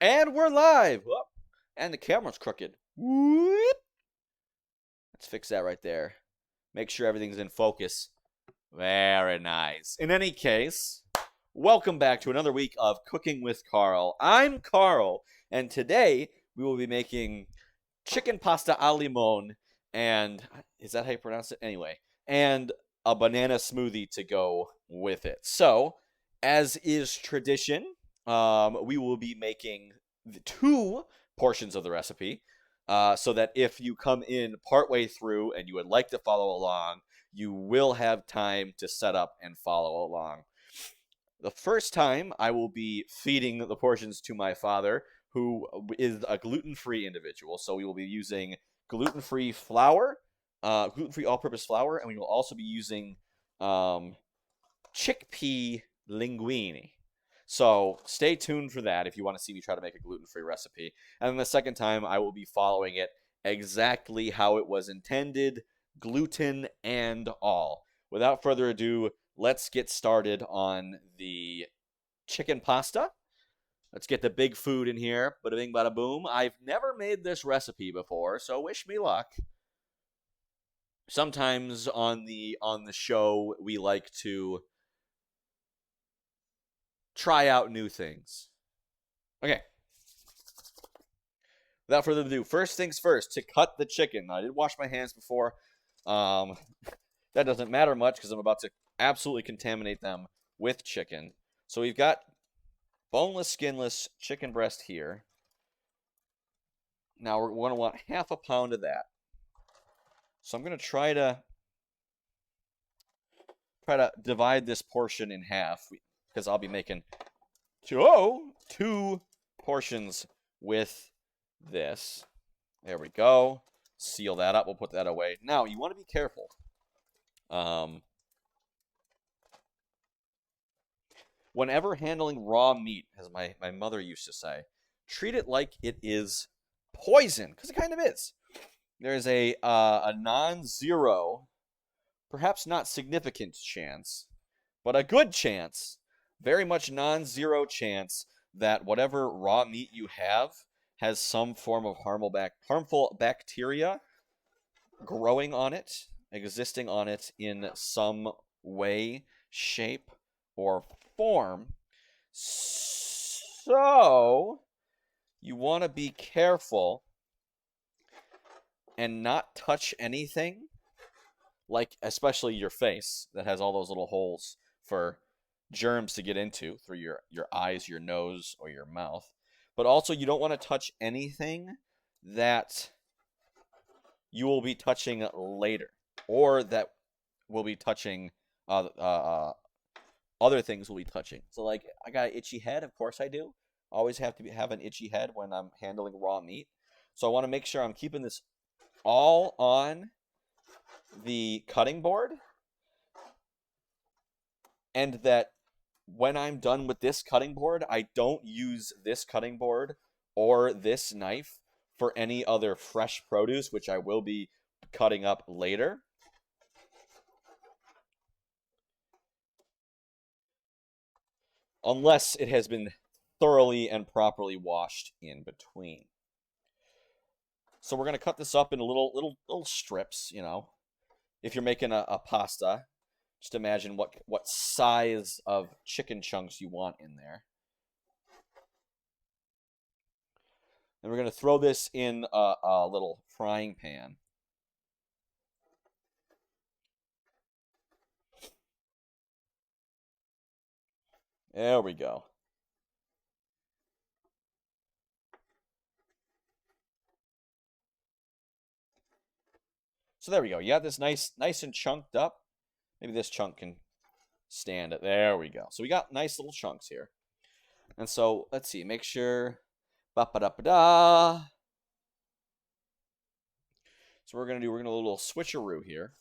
And we're live! Whoop. And the camera's crooked. Whoop. Let's fix that right there. Make sure everything's in focus. Very nice. In any case, welcome back to another week of Cooking with Carl. I'm Carl, and today we will be making chicken pasta al limone, and is that how you pronounce it? Anyway, and a banana smoothie to go with it. So, as is tradition, we will be making the 2 portions of the recipe, so that if you come in partway through and you would like to follow along, you will have time to set up and follow along. The first time, I will be feeding the portions to my father, who is a gluten-free individual. So we will be using gluten-free flour, gluten-free all-purpose flour, and we will also be using chickpea linguine. So stay tuned for that if you want to see me try to make a gluten-free recipe. And then the second time, I will be following it exactly how it was intended, gluten and all. Without further ado, let's get started on the chicken pasta. Let's get the big food in here. Bada bing, bada boom. I've never made this recipe before, so wish me luck. Sometimes on the show, we like to try out new things. Okay. Without further ado, first things first, to cut the chicken. I did wash my hands before. That doesn't matter much because I'm about to absolutely contaminate them with chicken. So we've got boneless, skinless chicken breast here. Now we're going to want half a pound of that. So I'm going to try to divide this portion in half because I'll be making 2 portions with this. There we go. Seal that up. We'll put that away. Now, you want to be careful. Whenever handling raw meat, as my mother used to say, treat it like it is poison, because it kind of is. There's a non-zero, perhaps not significant chance, but a good chance, very much non-zero chance, that whatever raw meat you have has some form of harmful bacteria growing on it, existing on it in some way, shape, or form. So you want to be careful and not touch anything, like especially your face that has all those little holes for germs to get into through your eyes, your nose, or your mouth. But also you don't want to touch anything that you will be touching later, or that will be touching other things will be touching. So, like, I got an itchy head. Of course I do. Always have to have an itchy head when I'm handling raw meat. So I want to make sure I'm keeping this all on the cutting board, and that when I'm done with this cutting board, I don't use this cutting board or this knife for any other fresh produce, which I will be cutting up later. Unless it has been thoroughly and properly washed in between. So we're going to cut this up in little strips, you know. If you're making a pasta, just imagine what size of chicken chunks you want in there. And we're going to throw this in a little frying pan. There we go. So there we go. You got this nice and chunked up. Maybe this chunk can stand it. There we go. So we got nice little chunks here. And so let's see. Make sure. Ba-ba-da-ba-da. So we're gonna do a little switcheroo here.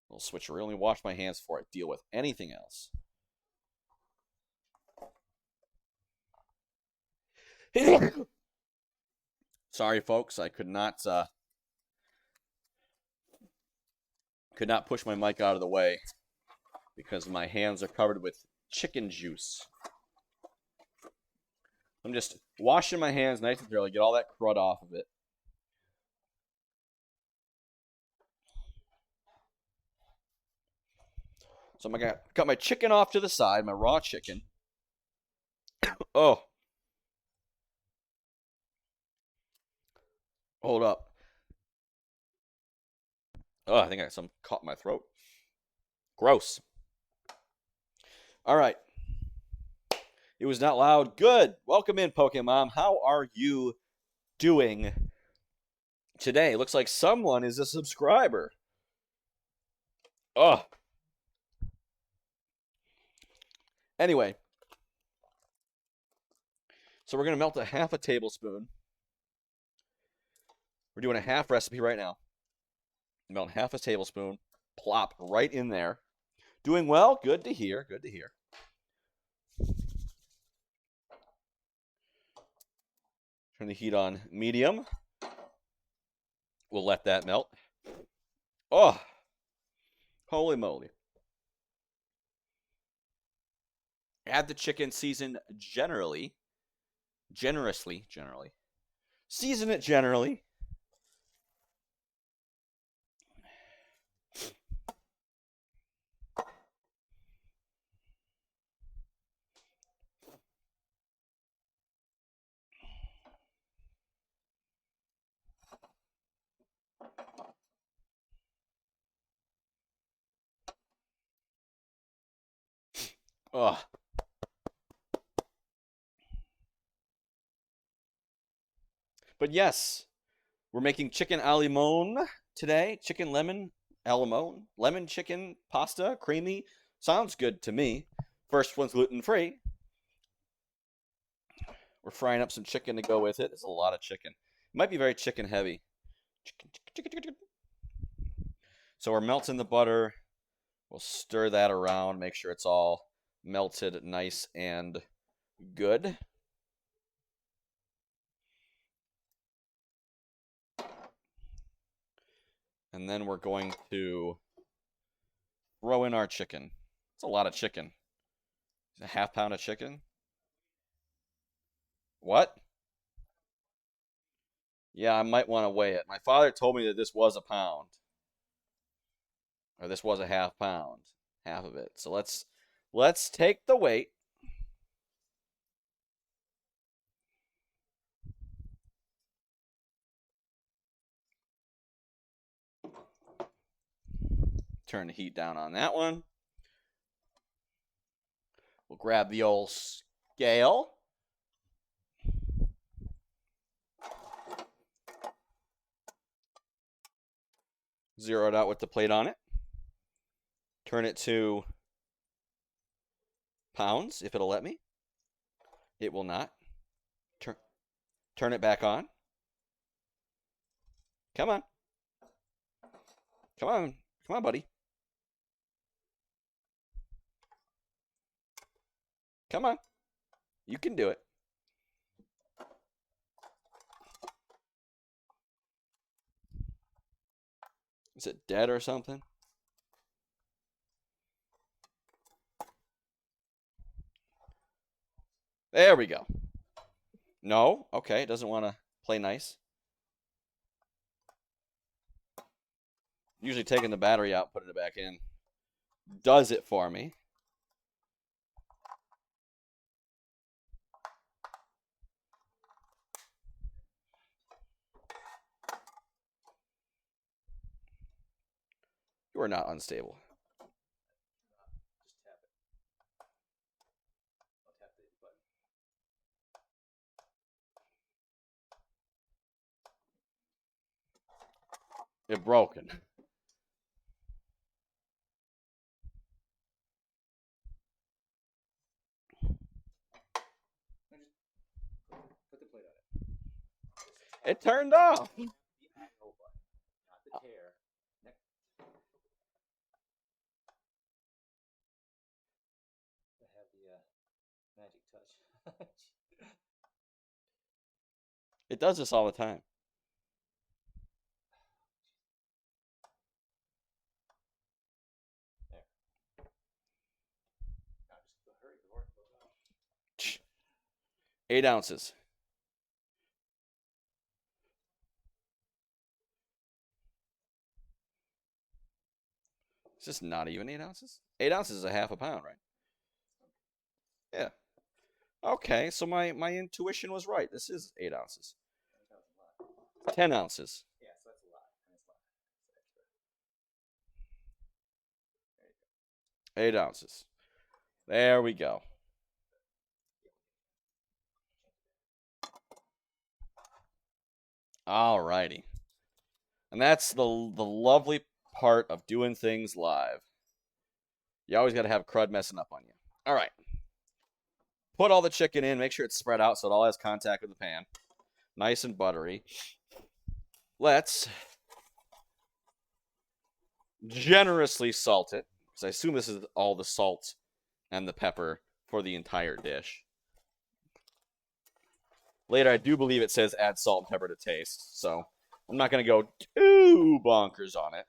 Little switcheroo. Only wash my hands before I deal with anything else. Sorry, folks. I could not push my mic out of the way because my hands are covered with chicken juice. I'm just washing my hands nice and thoroughly, get all that crud off of it. So I'm gonna cut my chicken off to the side, my raw chicken. Oh. Hold up. Oh, I think I got some caught in my throat. Gross. All right. It was not loud. Good. Welcome in, Pokemon. How are you doing today? Looks like someone is a subscriber. Oh. Anyway. So we're going to melt a half a tablespoon. We're doing a half recipe right now. Melt half a tablespoon. Plop right in there. Doing well. Good to hear. Good to hear. Turn the heat on medium. We'll let that melt. Oh, holy moly. Add the chicken seasoned generously. Season it generally. Ugh. But yes, we're making chicken al limone today. Chicken lemon al limone. Lemon chicken pasta, creamy. Sounds good to me. First one's gluten-free. We're frying up some chicken to go with it. It's a lot of chicken. It might be very chicken heavy. Chicken. So we're melting the butter. We'll stir that around, make sure it's all melted nice and good. And then we're going to throw in our chicken. It's a lot of chicken. A half pound of chicken. What? Yeah, I might want to weigh it. My father told me that this was a pound. Or this was a half pound. Half of it. So let's take the weight. Turn the heat down on that one. We'll grab the old scale. Zero it out with the plate on it. Turn it to pounds, if it'll let me. It will not. Turn it back on. Come on. Come on. Come on, buddy. Come on. You can do it. Is it dead or something? There we go. No? Okay, it doesn't want to play nice. Usually taking the battery out, putting it back in does it for me. You are not unstable. Just tap it. I'll tap the button. It's broken. Put the plate on it. It turned off. The IO button, not the tear. I have the magic touch. It does this all the time. There. Now just hurry 8 ounces. It's just not even 8 ounces. 8 ounces is a half a pound, right? Yeah. Okay, so my intuition was right. This is 8 ounces. 10 ounces. 8 ounces. There we go. Alrighty. And that's the lovely part of doing things live. You always got to have crud messing up on you. All right. Put all the chicken in. Make sure it's spread out so it all has contact with the pan. Nice and buttery. Let's generously salt it, because I assume this is all the salt and the pepper for the entire dish. Later, I do believe it says add salt and pepper to taste, so I'm not going to go too bonkers on it.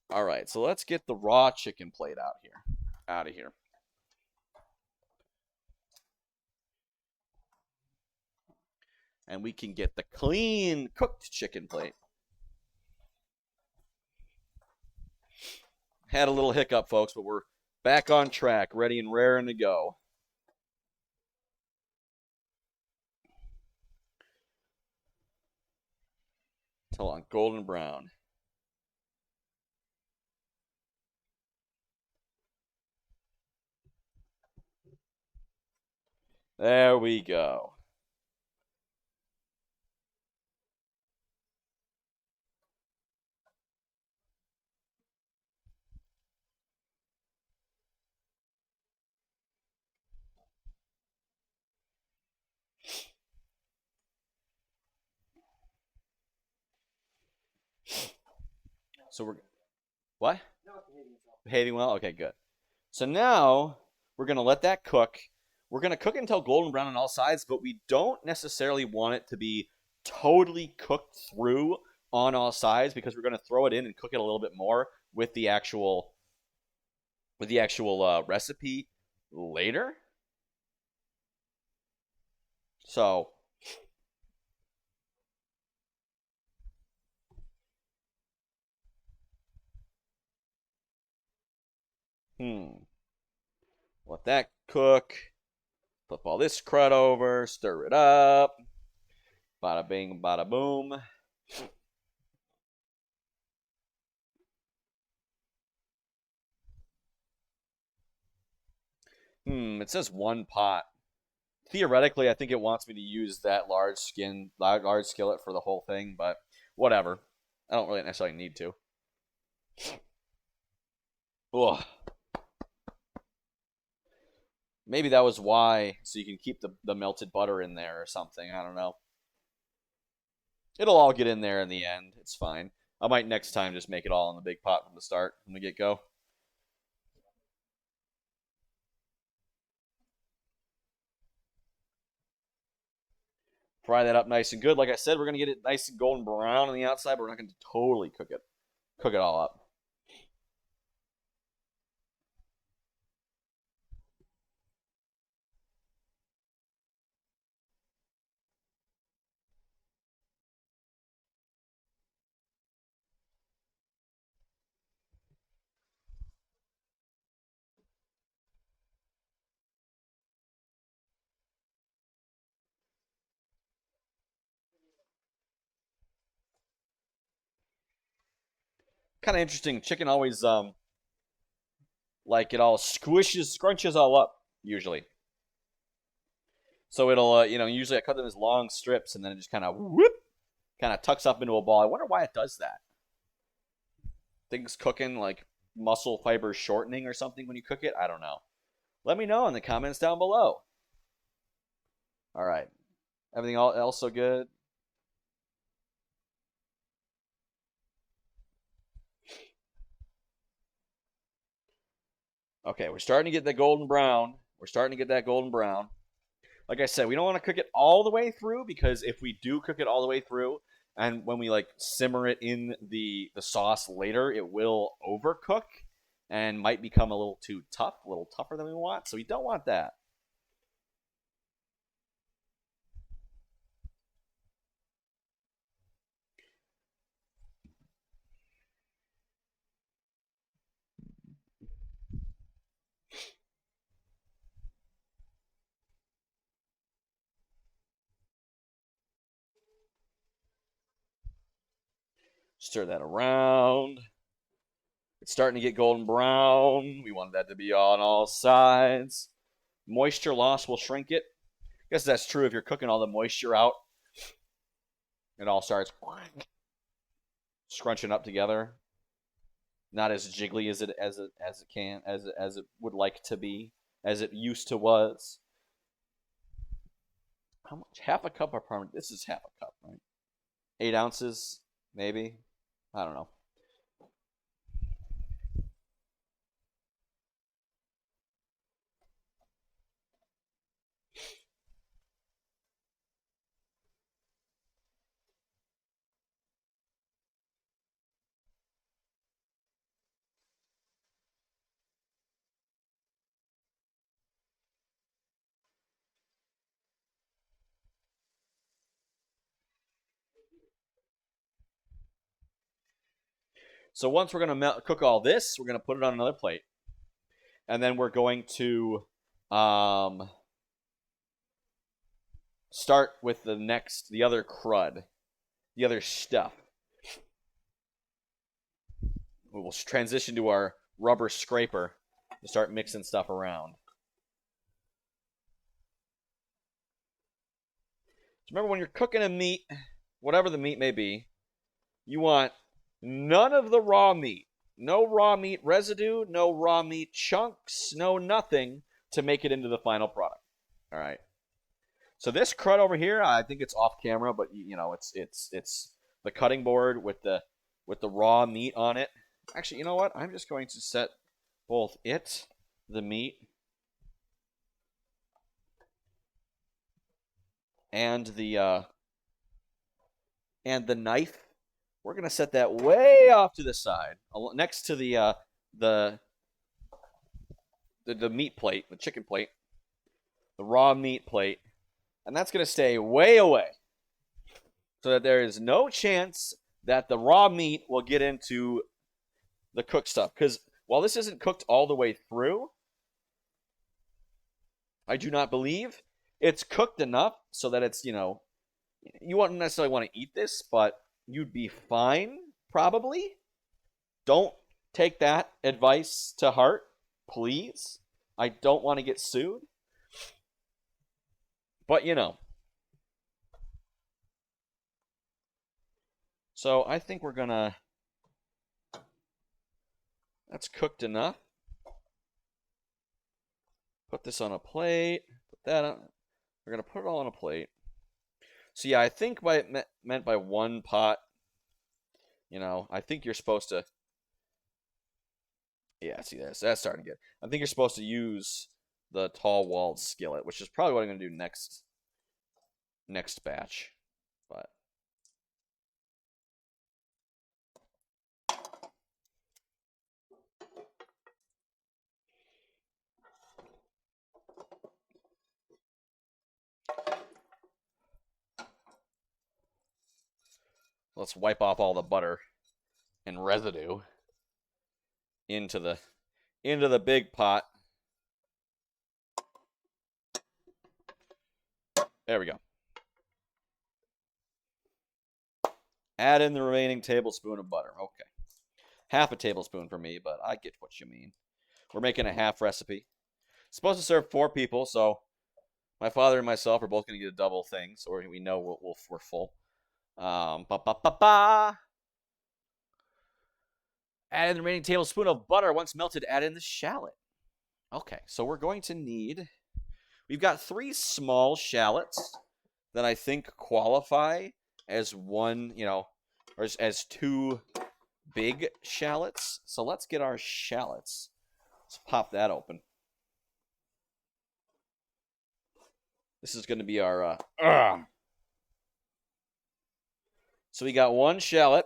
All right, so let's get the raw chicken plate out of here. And we can get the clean cooked chicken plate. Had a little hiccup, folks, but we're back on track, ready and raring to go. Till on golden brown. There we go. So we're what? Behaving well? Okay, good. So now we're going to let that cook. We're going to cook it until golden brown on all sides, but we don't necessarily want it to be totally cooked through on all sides because we're going to throw it in and cook it a little bit more with the actual recipe later. So let that cook. Flip all this crud over, stir it up. Bada bing, bada boom. It says 1 pot. Theoretically, I think it wants me to use that large skillet for the whole thing, but whatever. I don't really necessarily need to. Ugh. Maybe that was why, so you can keep the melted butter in there or something. I don't know. It'll all get in there in the end. It's fine. I might next time just make it all in the big pot from the start, from the get-go. Fry that up nice and good. Like I said, we're going to get it nice and golden brown on the outside, but we're not going to totally cook it all up. Kind of interesting. Chicken always like it all scrunches all up usually. So it'll usually I cut them as long strips and then it just kind of tucks up into a ball. I wonder why it does that. Things cooking like muscle fiber shortening or something when you cook it. I don't know. Let me know in the comments down below. All right, everything else so good. Okay, we're starting to get that golden brown. Like I said, we don't want to cook it all the way through because if we do cook it all the way through, and when we like simmer it in the sauce later, it will overcook, and might become a little too tough, a little tougher than we want. So we don't want that. Stir that around. It's starting to get golden brown. We want that to be on all sides. Moisture loss will shrink it. I guess that's true if you're cooking all the moisture out. It all starts scrunching up together. Not as jiggly as it would like to be, as it used to was. How much? Half a cup of parmesan. This is half a cup, right? 8 ounces, maybe. I don't know. So once we're going to cook all this, we're going to put it on another plate. And then we're going to start with the other crud, the other stuff. We will transition to our rubber scraper to start mixing stuff around. Remember, when you're cooking a meat, whatever the meat may be, you want none of the raw meat. No raw meat residue, no raw meat chunks, no nothing to make it into the final product. All right. So this crud over here, I think it's off camera, but you know, it's the cutting board with the raw meat on it. Actually, you know what? I'm just going to set both the meat, and the knife. We're gonna set that way off to the side, next to the meat plate, the chicken plate, the raw meat plate, and that's gonna stay way away, so that there is no chance that the raw meat will get into the cooked stuff. Because while this isn't cooked all the way through, I do not believe it's cooked enough so that it's, you wouldn't necessarily want to eat this, but you'd be fine, probably. Don't take that advice to heart, please. I don't want to get sued. But, So I think we're going to... That's cooked enough. Put this on a plate. Put that on. We're going to put it all on a plate. So yeah, I think meant by one pot, I think you're supposed to... Yeah, see, that's starting to get... I think you're supposed to use the tall-walled skillet, which is probably what I'm going to do next batch. But... Let's wipe off all the butter and residue into the big pot. There we go. Add in the remaining tablespoon of butter. Okay. Half a tablespoon for me, but I get what you mean. We're making a half recipe. It's supposed to serve 4 people, so my father and myself are both going to get a double thing, so we know we're full. Add in the remaining tablespoon of butter. Once melted, add in the shallot. Okay, so we're going to need... We've got 3 small shallots that I think qualify as one, or as 2 big shallots. So let's get our shallots. Let's pop that open. This is going to be our... So we got 1 shallot.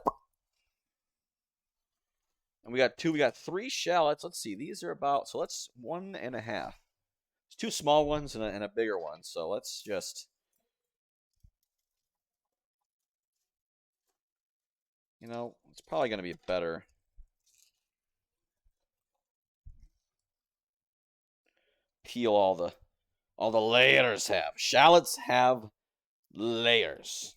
And we got 3 shallots. Let's see. These are about, so let's 1.5. There's 2 small ones and a bigger one. So let's just, it's probably going to be better. Peel all the layers have. Shallots have layers.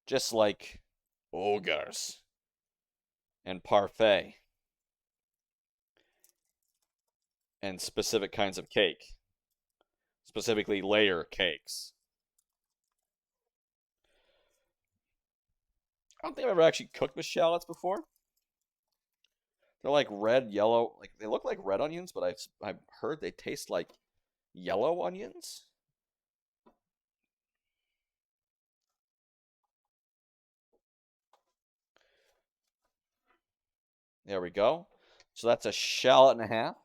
Just like ogres and parfait and specific kinds of cake, specifically layer cakes. I don't think I've ever actually cooked with shallots before. They're like red, yellow, like they look like red onions, but I've heard they taste like yellow onions. There we go. So that's a shallot and a half.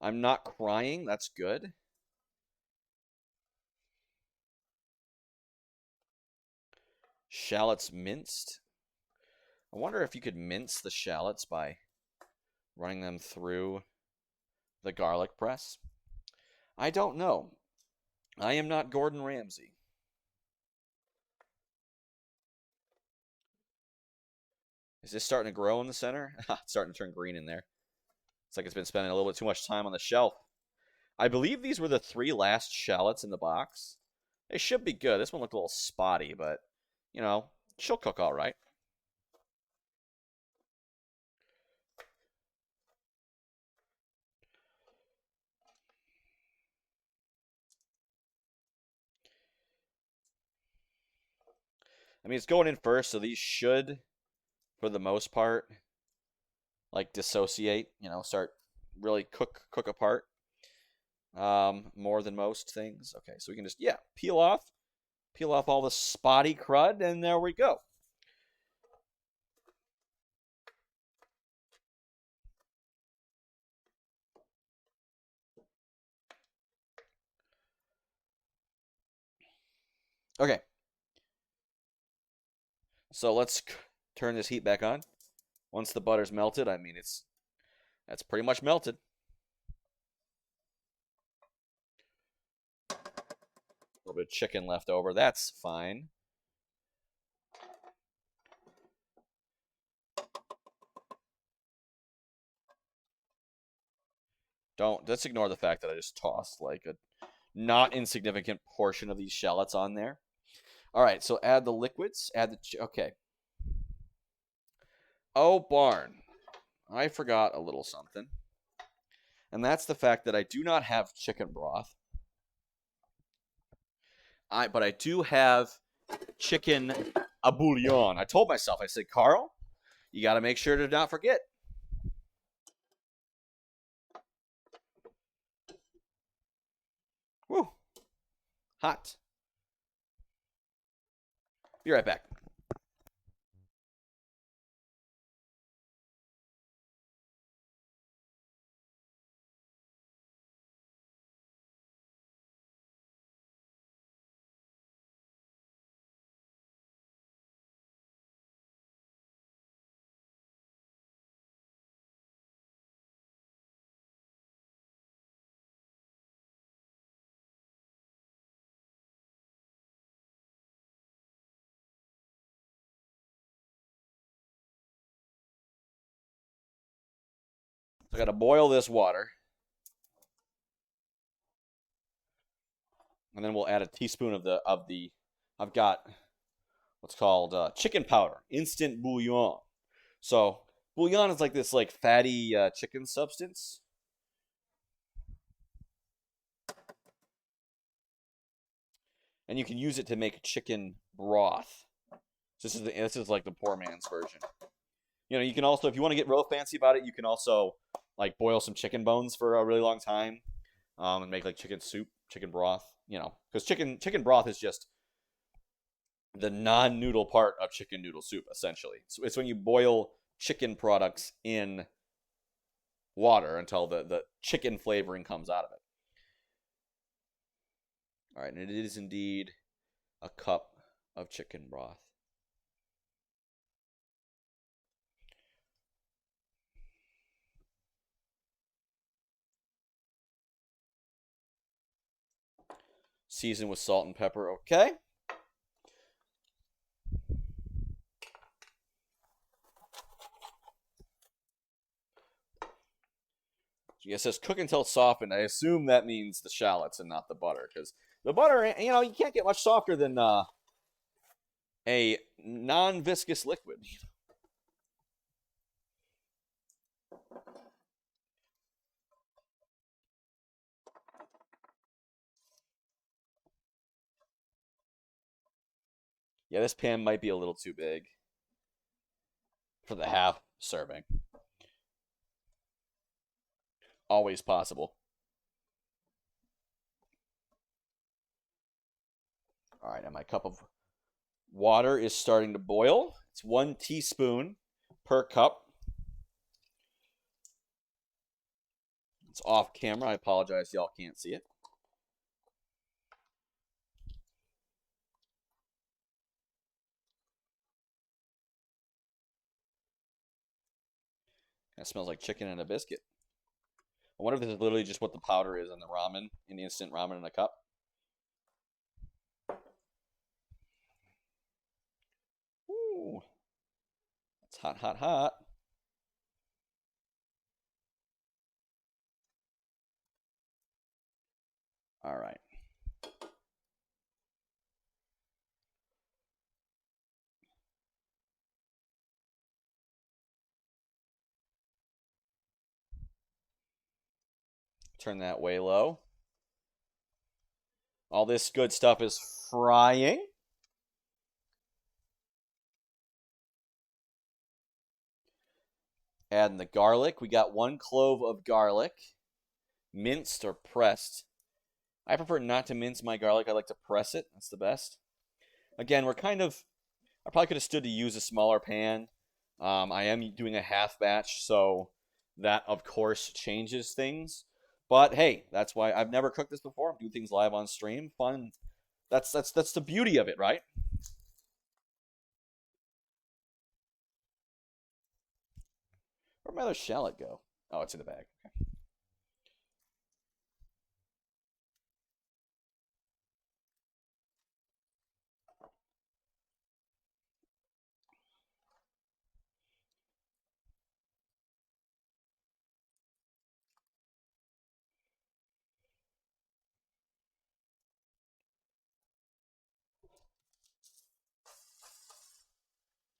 I'm not crying. That's good. Shallots minced. I wonder if you could mince the shallots by running them through the garlic press. I don't know. I am not Gordon Ramsay. Is this starting to grow in the center? It's starting to turn green in there. It's like it's been spending a little bit too much time on the shelf. I believe these were the 3 last shallots in the box. They should be good. This one looked a little spotty, but, she'll cook all right. I mean, it's going in first, so these should, for the most part, like dissociate, start really cook apart more than most things. Okay, so we can just, peel off all the spotty crud, and there we go. Okay. So let's turn this heat back on. Once the butter's melted, I mean, that's pretty much melted. A little bit of chicken left over. That's fine. Let's ignore the fact that I just tossed like a not insignificant portion of these shallots on there. All right, so add the liquids. Okay. Oh, barn. I forgot a little something. And that's the fact that I do not have chicken broth. But I do have chicken a bouillon. I told myself, I said, Carl, you got to make sure to not forget. Woo. Hot. Be right back. So I got to boil this water. And then we'll add a teaspoon of I've got what's called chicken powder, instant bouillon. So bouillon is like this like fatty chicken substance. And you can use it to make chicken broth. So this is like the poor man's version. You can also, if you want to get real fancy about it, you can also like boil some chicken bones for a really long time. and make like chicken soup, chicken broth, because chicken broth is just the non-noodle part of chicken noodle soup, essentially. So it's when you boil chicken products in water until the chicken flavoring comes out of it. All right, and it is indeed a cup of chicken broth. Season with salt and pepper, okay. It says cook until softened. I assume that means the shallots and not the butter, because the butter, you can't get much softer than a non-viscous liquid. Yeah, this pan might be a little too big for the half serving. Always possible. All right, and my cup of water is starting to boil. It's 1 teaspoon per cup. It's off camera. I apologize, y'all can't see it. That smells like chicken and a biscuit. I wonder if this is literally just what the powder is in the ramen, in the instant ramen in a cup. Ooh. It's hot, hot, hot. All right. Turn that way low. All this good stuff is frying. Adding the garlic. We got 1 clove of garlic, minced or pressed. I prefer not to mince my garlic. I like to press it. That's the best. Again, I probably could have stood to use a smaller pan. I am doing a half batch, so that, of course, changes things. But hey, that's why I've never cooked this before. Do things live on stream. Fun. That's the beauty of it, right? Where'd my other shallot go? Oh, it's in the bag. Okay.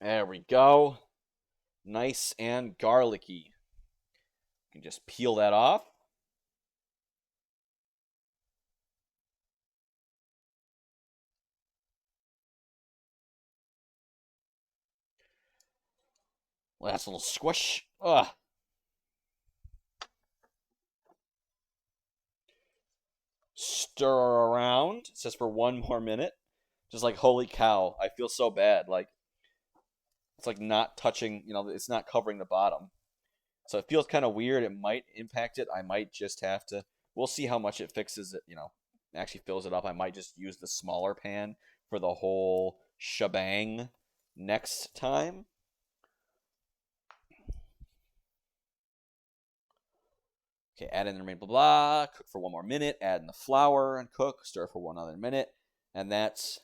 There we go. Nice and garlicky. You can just peel that off. Last little squish. Ugh. Stir around. It says for 1 more minute. Just like, holy cow, I feel so bad. Like, it's like not touching, it's not covering the bottom. So it feels kind of weird. It might impact it. I might just have to, we'll see how much it fixes it, actually fills it up. I might just use the smaller pan for the whole shebang next time. Okay, add in the remaining blah blah, cook for 1 more minute, add in the flour and cook, stir for 1 other minute, and that's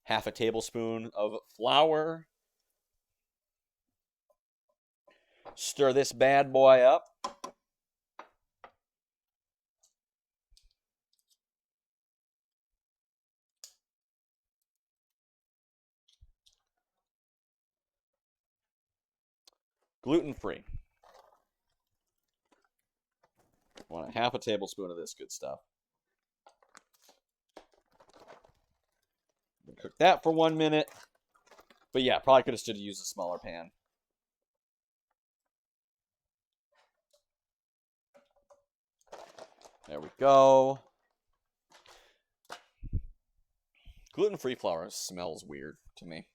half a tablespoon of flour. Stir this bad boy up. Gluten-free. Want a half a tablespoon of this good stuff. Cook that for 1 minute. But yeah, probably could have stood to use a smaller pan. There we go. Gluten-free flour smells weird to me.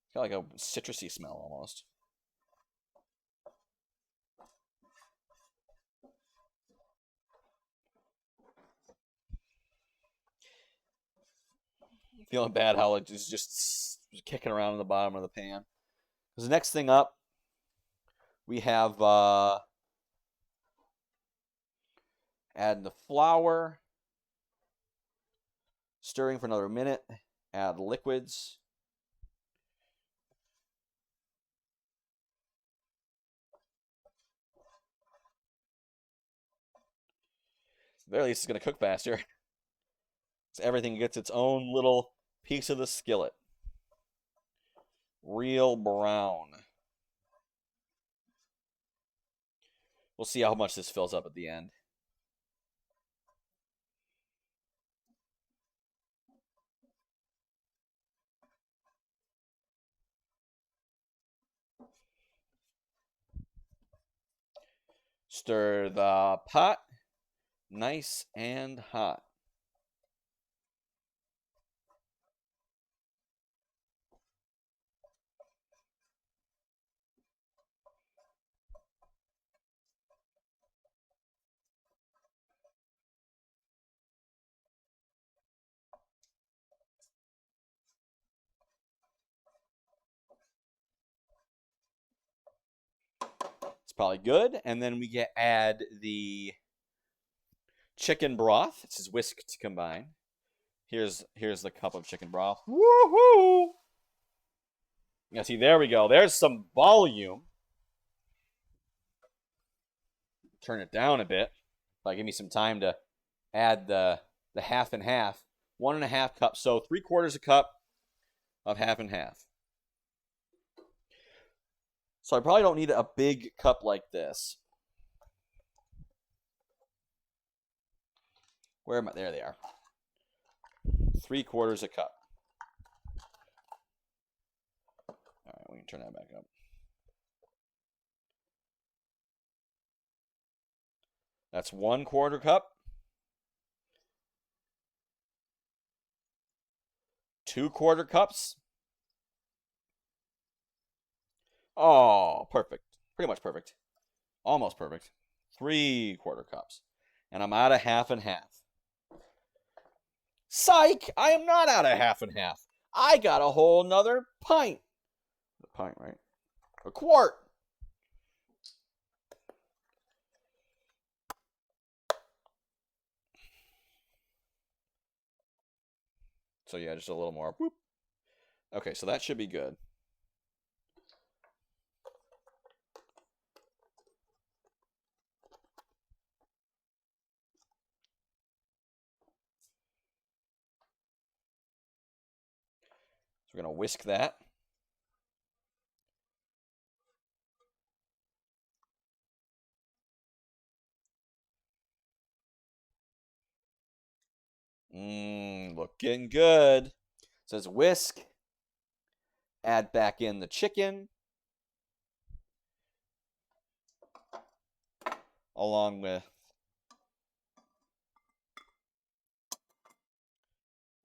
It's got like a citrusy smell almost. Feeling bad how it is just kicking around in the bottom of the pan. Because the next thing up, we have add the flour, stirring for another minute, add liquids. At the very least, it's going to cook faster. So everything gets its own little piece of the skillet. Real brown. We'll see how much this fills up at the end. Stir the pot nice and hot. It's probably good. And then we add the chicken broth. It says whisk to combine. Here's the cup of chicken broth. Woohoo! Yeah, see, there we go. There's some volume. Turn it down a bit. Give me some time to add the half and half. 1.5 cups. So 3/4 a cup of half and half. So I probably don't need a big cup like this. Where am I? There they are. 3/4 a cup. All right, we can turn that back up. That's 1/4 cup. 2/4 cups. Oh, perfect. Pretty much perfect. Almost perfect. 3/4 cups. And I'm out of half and half. Psych! I am not out of half and half. I got a whole nother pint. A pint, right? A quart. So yeah, just a little more. Whoop. Okay, so that should be good. So we're going to whisk that. Looking good. It says whisk. Add back in the chicken. Along with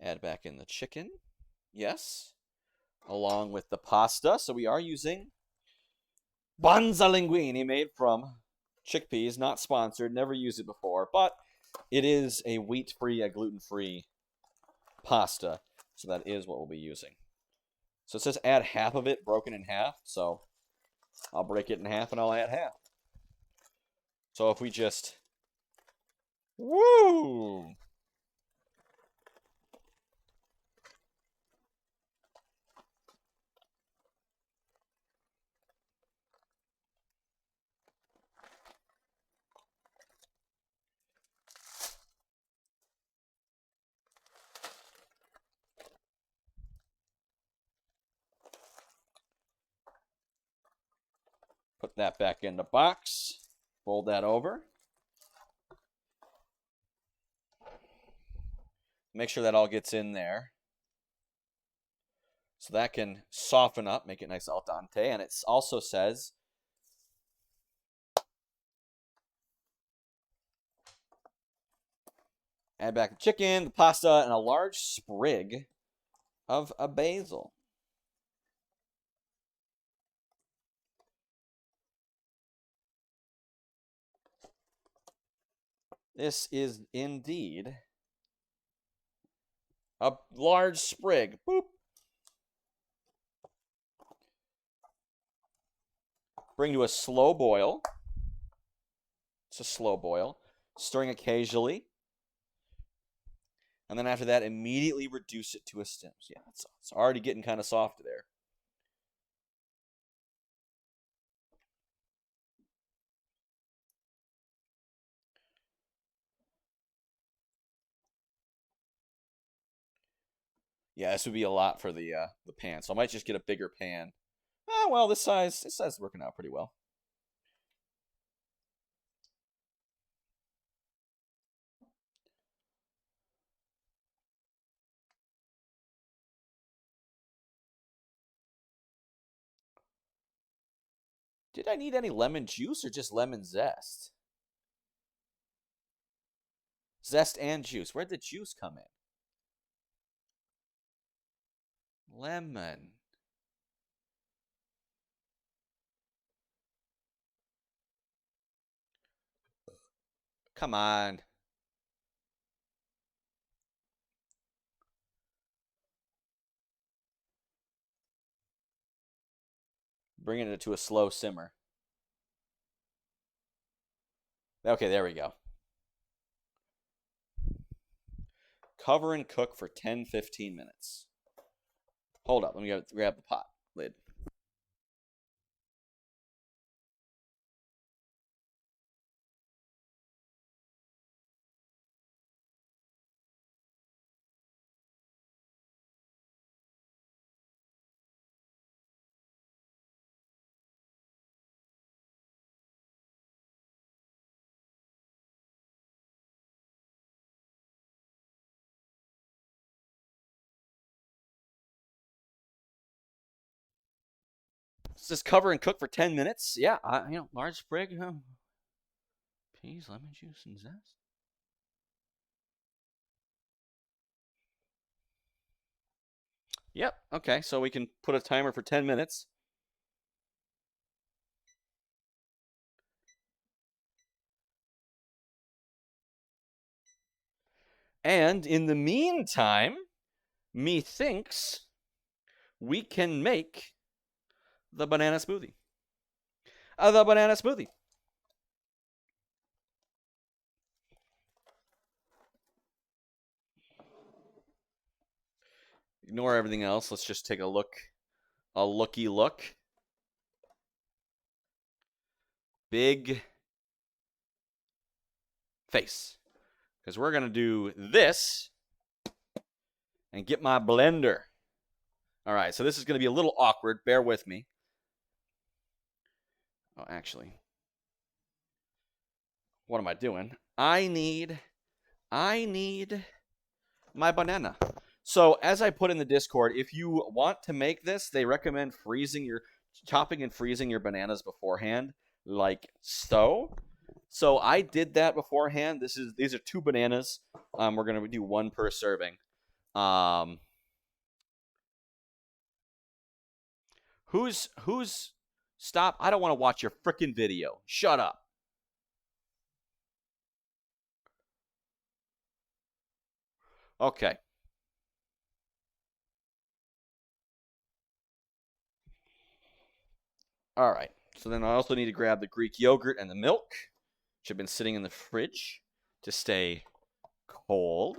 add back in the chicken. Yes. Along with the pasta. So we are using Banza linguine made from chickpeas. Not sponsored. Never used it before. But it is a wheat-free, a gluten-free pasta. So that is what we'll be using. So it says add half of it broken in half. So I'll break it in half and I'll add half. So if we just... Woo! Put that back in the box. Fold that over. Make sure that all gets in there. So that can soften up, make it nice al dente. And it also says Add back the chicken, the pasta, and a large sprig of a basil. This is indeed a large sprig. Boop. Bring to a slow boil. It's a slow boil. Stirring occasionally. And then after that, immediately reduce it to a stem. Yeah, it's already getting kind of soft there. Yeah, this would be a lot for the pan, so I might just get a bigger pan. Oh well, this size is working out pretty well. Did I need any lemon juice or just lemon zest? Zest and juice. Where'd the juice come in? Lemon. Come on. Bringing it to a slow simmer. Okay, there we go. Cover and cook for 10-15 minutes. Hold up, let me grab the pot lid. Just cover and cook for 10 minutes. Yeah, large sprig, peas, lemon juice, and zest. Yep, okay, so we can put a timer for 10 minutes. And in the meantime, methinks we can make the banana smoothie. The banana smoothie. Ignore everything else. Let's just take a look. A looky look. Big face. Because we're going to do this and get my blender. All right, so this is going to be a little awkward. Bear with me. Oh, actually, what am I doing? I need my banana. So as I put in the Discord, if you want to make this, they recommend chopping and freezing your bananas beforehand, like so. So I did that beforehand. These are 2 bananas. We're gonna do 1 per serving. Who's stop? I don't want to watch your freaking video. Shut up. Okay. All right. So then I also need to grab the Greek yogurt and the milk, which have been sitting in the fridge to stay cold.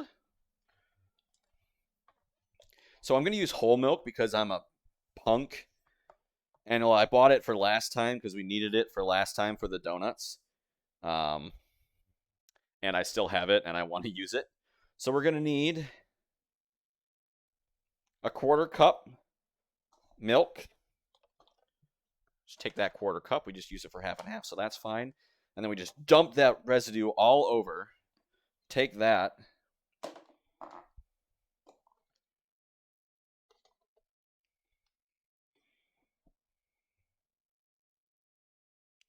So I'm going to use whole milk because I'm a punk. And I bought it for last time because we needed it for last time for the donuts. And I still have it and I want to use it. So we're going to need a 1/4 cup milk. Just take that 1/4 cup. We just use it for half and half, so that's fine. And then we just dump that residue all over. Take that.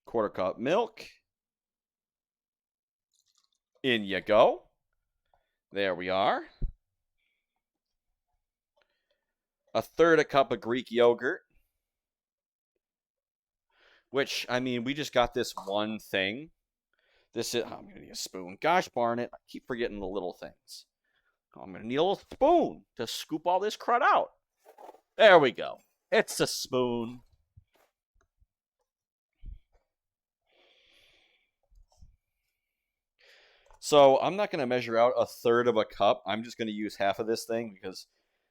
Quarter cup milk. In you go. There we are. 1/3 cup of Greek yogurt. Which, I mean, we just got this one thing. This is, I'm going to need a spoon. Gosh darn it. I keep forgetting the little things. I'm going to need a little spoon to scoop all this crud out. There we go. It's a spoon. So I'm not going to measure out 1/3 cup. I'm just going to use half of this thing because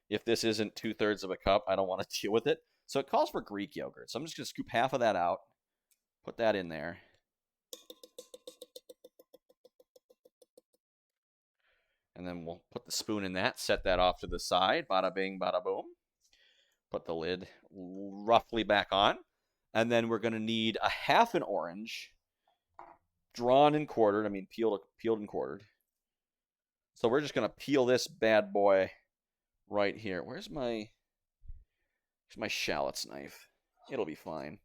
if this isn't 2/3 cup, I don't want to deal with it. So it calls for Greek yogurt. So I'm just going to scoop half of that out. Put that in there. And then we'll put the spoon in that, set that off to the side. Bada bing, bada boom. Put the lid roughly back on. And then we're going to need a half an orange, drawn and quartered. I mean, peeled and quartered. So we're just going to peel this bad boy right here. Where's my shallots knife? It'll be fine.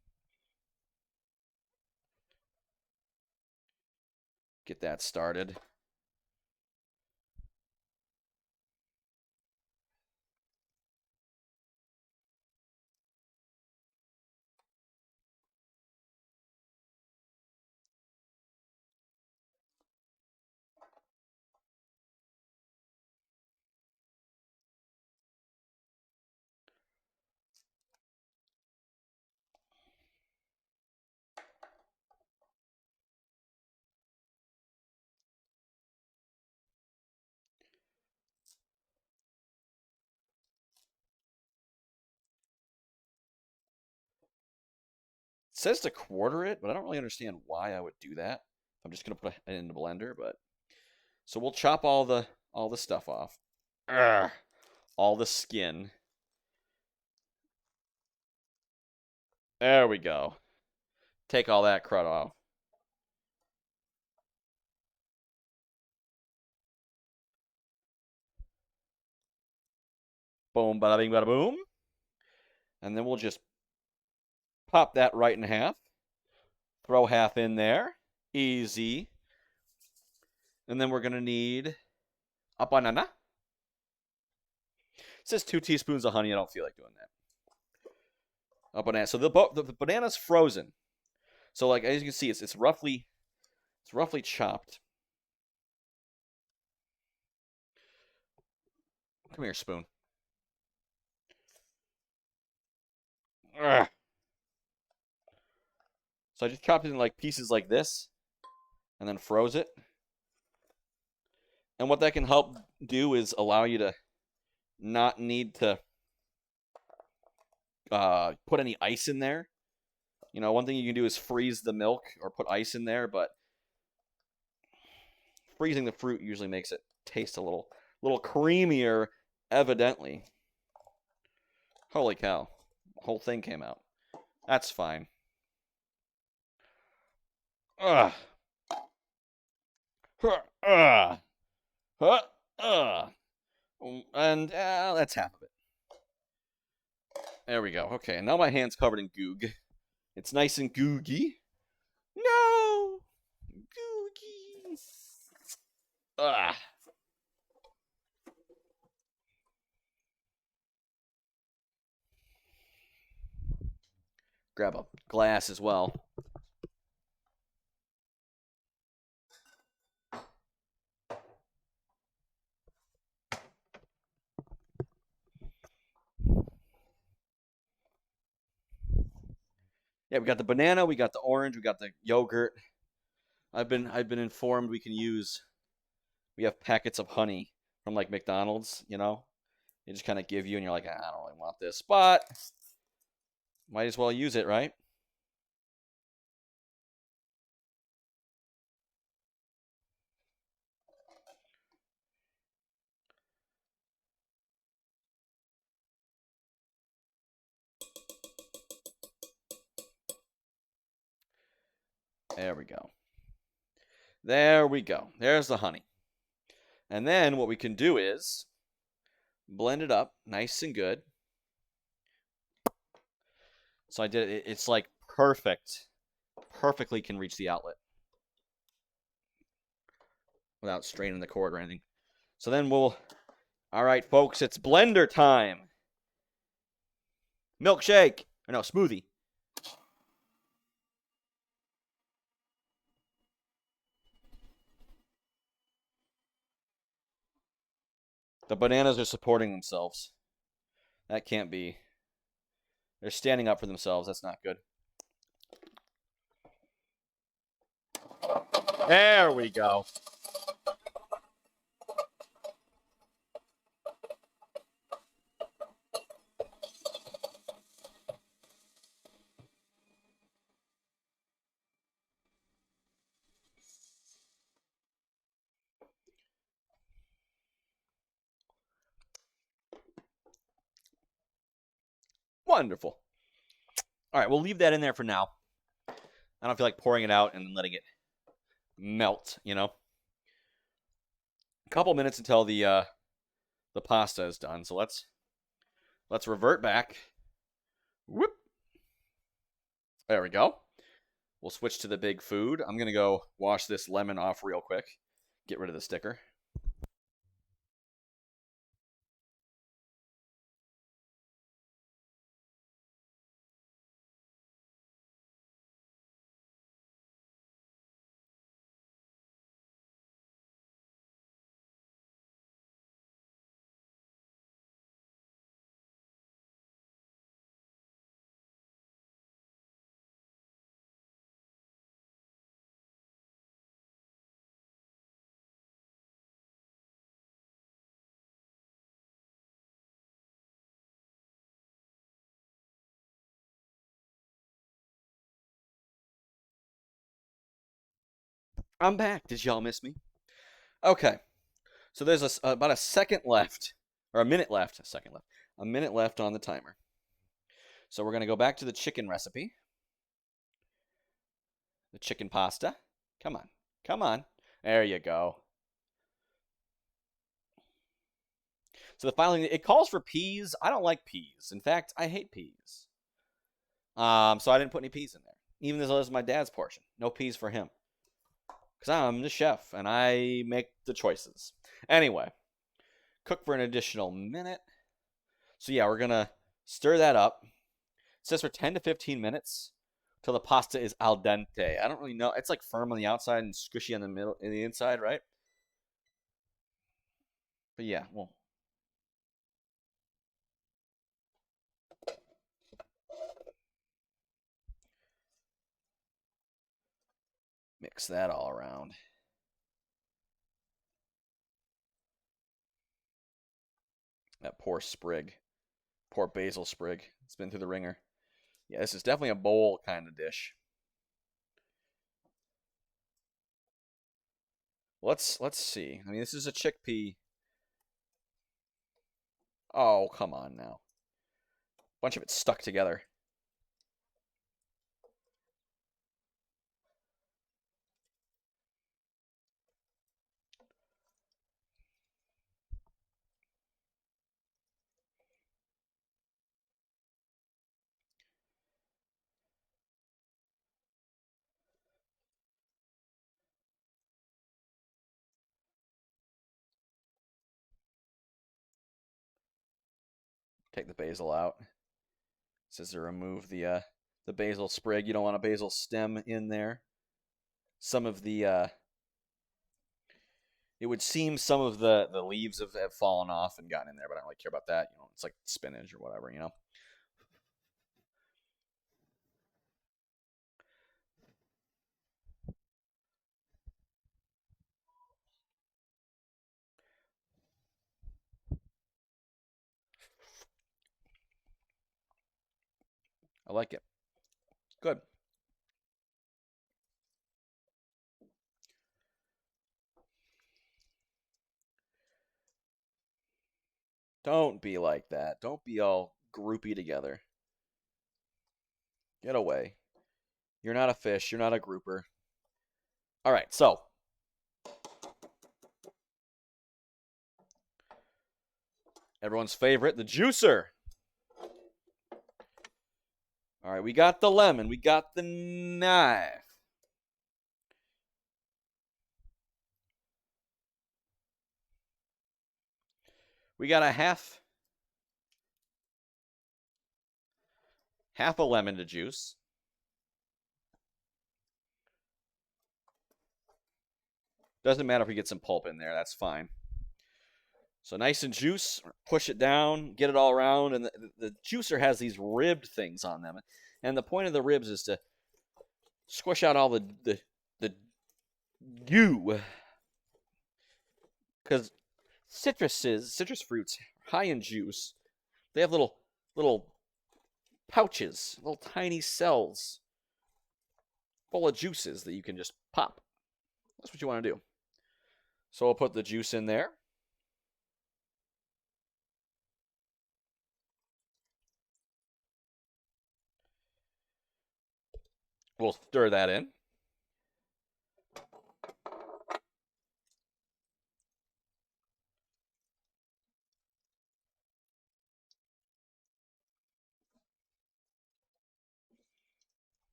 Get that started. It says to quarter it, but I don't really understand why I would do that. I'm just gonna put it in the blender, but so we'll chop all the stuff off. Urgh. All the skin. There we go. Take all that crud off. Boom, bada bing, bada boom. And then we'll just pop that right in half. Throw half in there. Easy. And then we're going to need a banana. It says 2 teaspoons of honey. I don't feel like doing that. A banana. So the banana's frozen. So like as you can see, it's roughly chopped. Come here, spoon. Ugh. So I just chopped it in like pieces like this, and then froze it. And what that can help do is allow you to not need to put any ice in there. You know, one thing you can do is freeze the milk or put ice in there, but freezing the fruit usually makes it taste a little creamier, evidently. Holy cow. The whole thing came out. That's fine. Ugh. Ugh. Ugh. And that's half of it. There we go. Okay, and now my hand's covered in goog. It's nice and googy. No! Googie. Ugh. Grab a glass as well. Yeah, we got the banana, we got the orange, we got the yogurt. I've been informed we have packets of honey from like McDonald's, you know? They just kind of give you and you're like, I don't really want this, but might as well use it, right? There we go. There we go. There's the honey. And then what we can do is blend it up nice and good. So I did it. It's like perfect. Perfectly can reach the outlet without straining the cord or anything. So then we'll... All right, folks, it's blender time. Milkshake. Or no, smoothie. The bananas are supporting themselves. That can't be. They're standing up for themselves. That's not good. There we go. Wonderful. All right, we'll leave that in there for now. I don't feel like pouring it out and letting it melt, you know? A couple minutes until the pasta is done. So let's revert back. Whoop. There we go. We'll switch to the big food. I'm going to go wash this lemon off real quick. Get rid of the sticker. I'm back. Did y'all miss me? Okay. So there's about a second left, or a minute left. A second left. A minute left on the timer. So we're going to go back to the chicken recipe. The chicken pasta. Come on. Come on. There you go. So the filing, it calls for peas. I don't like peas. In fact, I hate peas. So I didn't put any peas in there. Even though this is my dad's portion. No peas for him. Because I'm the chef, and I make the choices. Anyway, cook for an additional minute. So yeah, we're going to stir that up. It says for 10 to 15 minutes till the pasta is al dente. I don't really know. It's like firm on the outside and squishy on the middle, in the inside, right? But yeah, well. Mix that all around. That poor sprig. Poor basil sprig. It's been through the ringer. Yeah, this is definitely a bowl kind of dish. Let's see. I mean, this is a chickpea. Oh, come on now. A bunch of it stuck together. Take the basil out. It says to remove the basil sprig. You don't want a basil stem in there. Some of the it would seem some of the leaves have fallen off and gotten in there, but I don't really care about that. You know, it's like spinach or whatever, you know. I like it. Good. Don't be like that. Don't be all groupy together. Get away. You're not a fish. You're not a grouper. All right, so everyone's favorite, the juicer. All right, we got the lemon. We got the knife. We got a half a lemon to juice. Doesn't matter if we get some pulp in there, that's fine. So nice and juice, push it down, get it all around, and the juicer has these ribbed things on them. And the point of the ribs is to squish out all the goo. Because citrus fruits, high in juice, they have little pouches, little tiny cells full of juices that you can just pop. That's what you want to do. So we'll put the juice in there. We'll stir that in.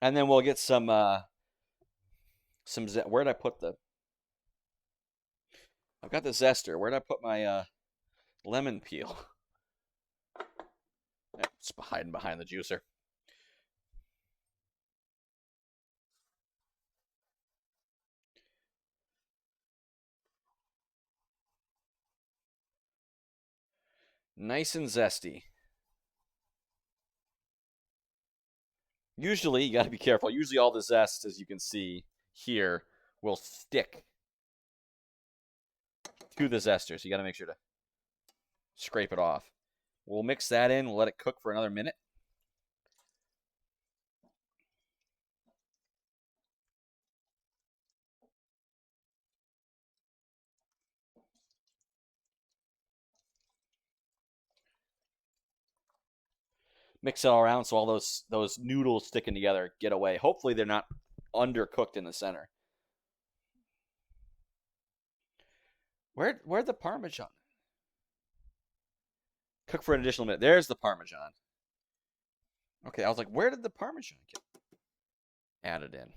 And then we'll get some where did I put the I've got the zester. Where did I put my lemon peel? It's hiding behind the juicer. Nice and zesty. Usually, you got to be careful. Usually all the zest, as you can see here, will stick to the zester. So you got to make sure to scrape it off. We'll mix that in. We'll let it cook for another minute. Mix it all around so all those noodles sticking together get away. Hopefully they're not undercooked in the center. Where'd the Parmesan? Cook for an additional minute. There's the Parmesan. Okay, I was like, where did the Parmesan get added in?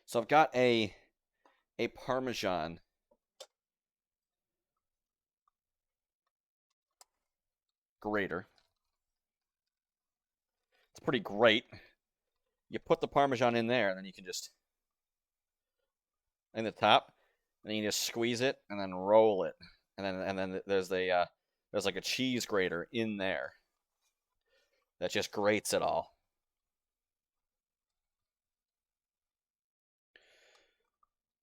So I've got a Parmesan grater. It's pretty great. You put the Parmesan in there, and then you can just in the top, and you just squeeze it and then roll it, and then there's like a cheese grater in there that just grates it all.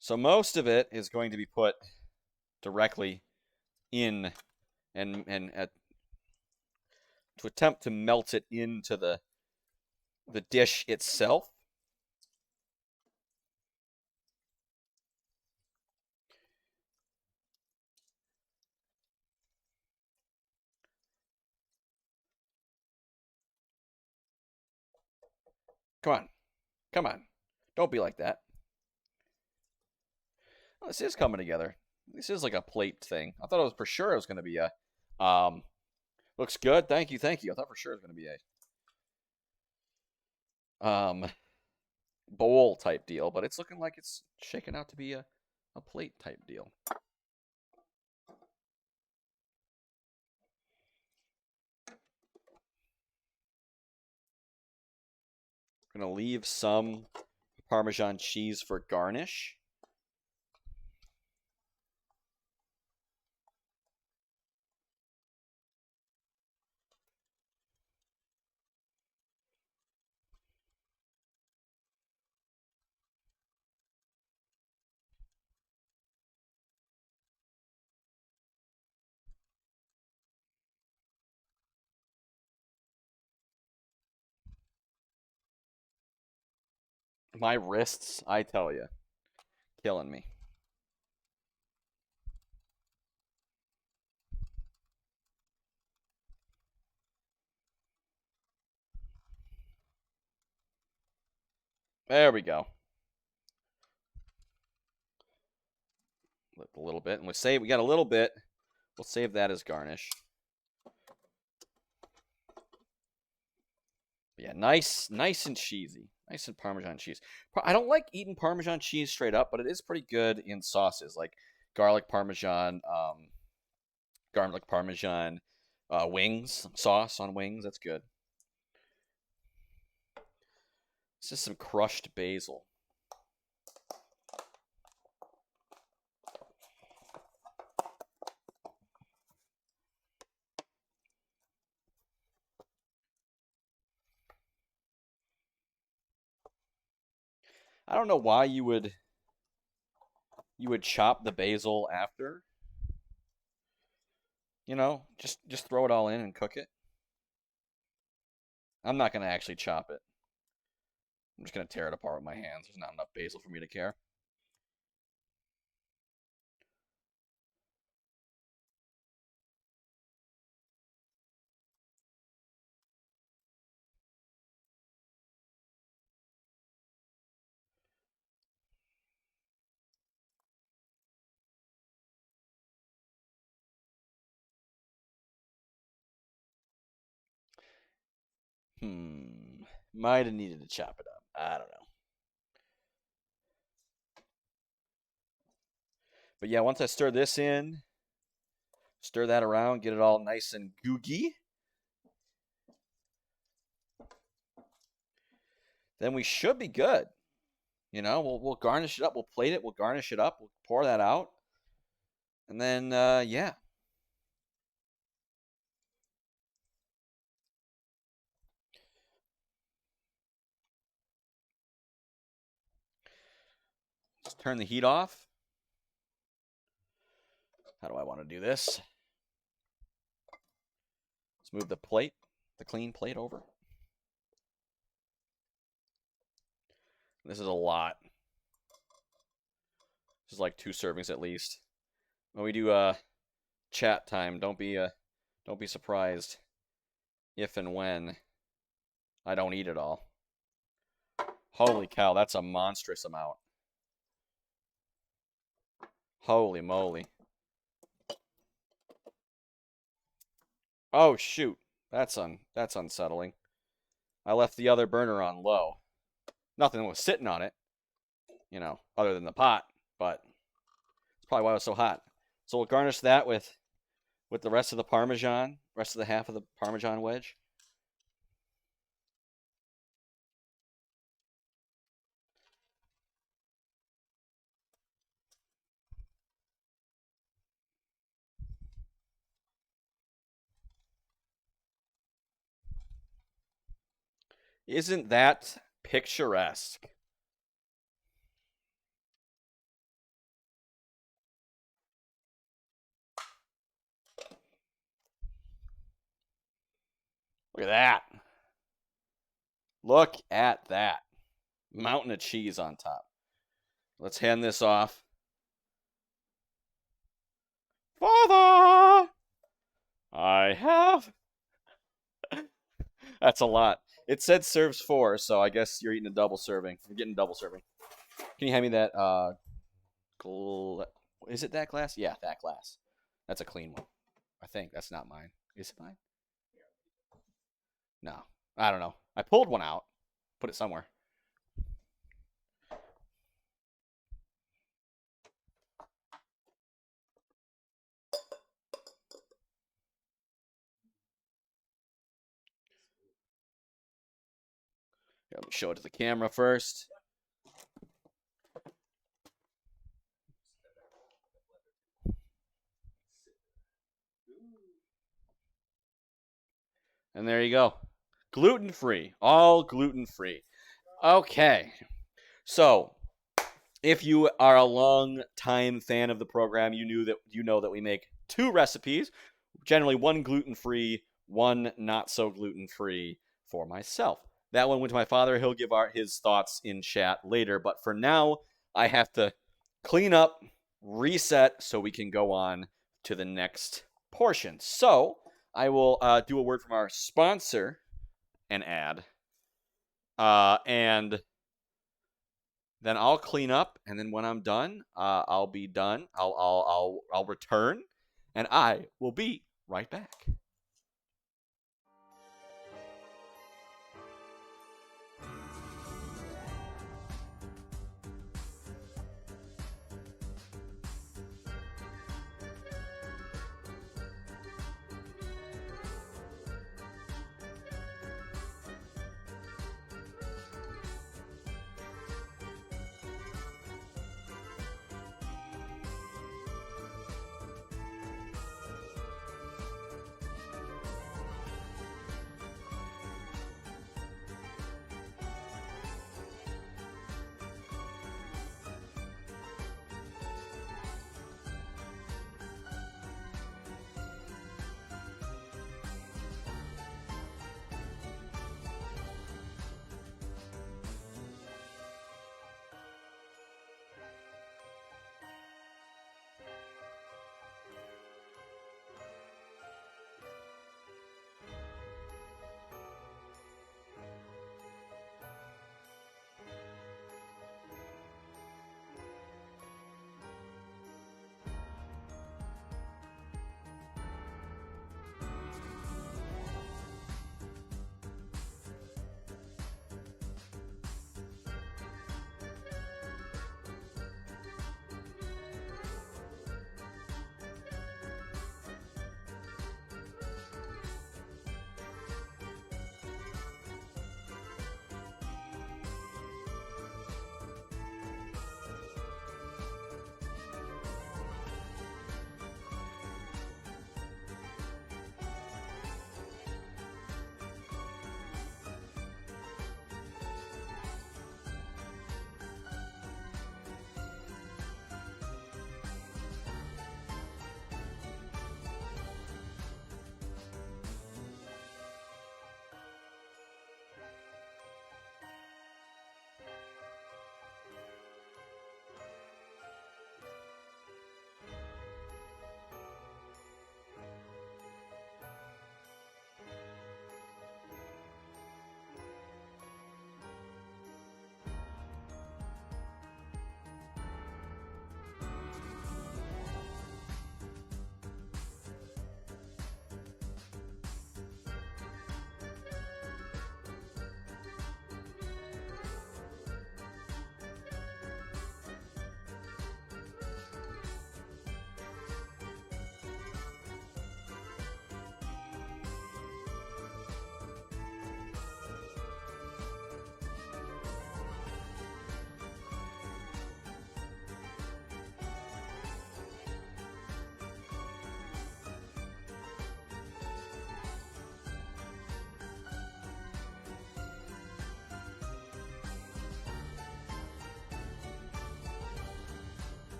So most of it is going to be put directly in and to attempt to melt it into the dish itself. Come on. Come on. Don't be like that. Oh, this is coming together. This is like a plate thing. I thought it was for sure it was going to be a looks good. Thank you. Thank you. I thought for sure it was going to be a bowl type deal, but it's looking like it's shaking out to be a plate type deal. We're going to leave some Parmesan cheese for garnish. My wrists, I tell you, killing me. There we go. A little bit, and we got a little bit. We'll save that as garnish. But yeah, nice and cheesy. Nice and Parmesan cheese. I don't like eating Parmesan cheese straight up, but it is pretty good in sauces like garlic Parmesan, wings, sauce on wings. That's good. This is some crushed basil. I don't know why you would chop the basil after. You know, just throw it all in and cook it. I'm not gonna actually chop it. I'm just gonna tear it apart with my hands. There's not enough basil for me to care. Might have needed to chop it up. I don't know. But yeah, once I stir this in, stir that around, get it all nice and gooey, then we should be good. You know, we'll garnish it up. We'll plate it. We'll garnish it up. We'll pour that out. And then, yeah. Just turn the heat off. How do I want to do this? Let's move the clean plate over. This is a lot. This is like 2 servings at least. When we do chat time, don't be surprised if and when I don't eat it all. Holy cow, that's a monstrous amount. Holy moly. Oh shoot. That's unsettling. I left the other burner on low. Nothing was sitting on it, you know, other than the pot, but it's probably why it was so hot. So we'll garnish that with the rest of the Parmesan, rest of the half of the Parmesan wedge. Isn't that picturesque? Look at that. Look at that. Mountain of cheese on top. Let's hand this off. Father! I have. That's a lot. It said serves 4, so I guess you're eating a double serving. You're getting double serving. Can you hand me that? Is it that glass? Yeah, that glass. That's a clean one. I think that's not mine. Is it mine? No, I don't know. I pulled one out, put it somewhere. Here, let me show it to the camera first. And there you go. Gluten-free. All gluten-free. Okay. So, if you are a long-time fan of the program, you know that we make 2 recipes, generally 1 gluten-free, 1 not so gluten-free for myself. That one went to my father. He'll give his thoughts in chat later. But for now, I have to clean up, reset, so we can go on to the next portion. So I will do a word from our sponsor, an ad, and then I'll clean up. And then when I'm done, I'll be done. I'll return, and I will be right back.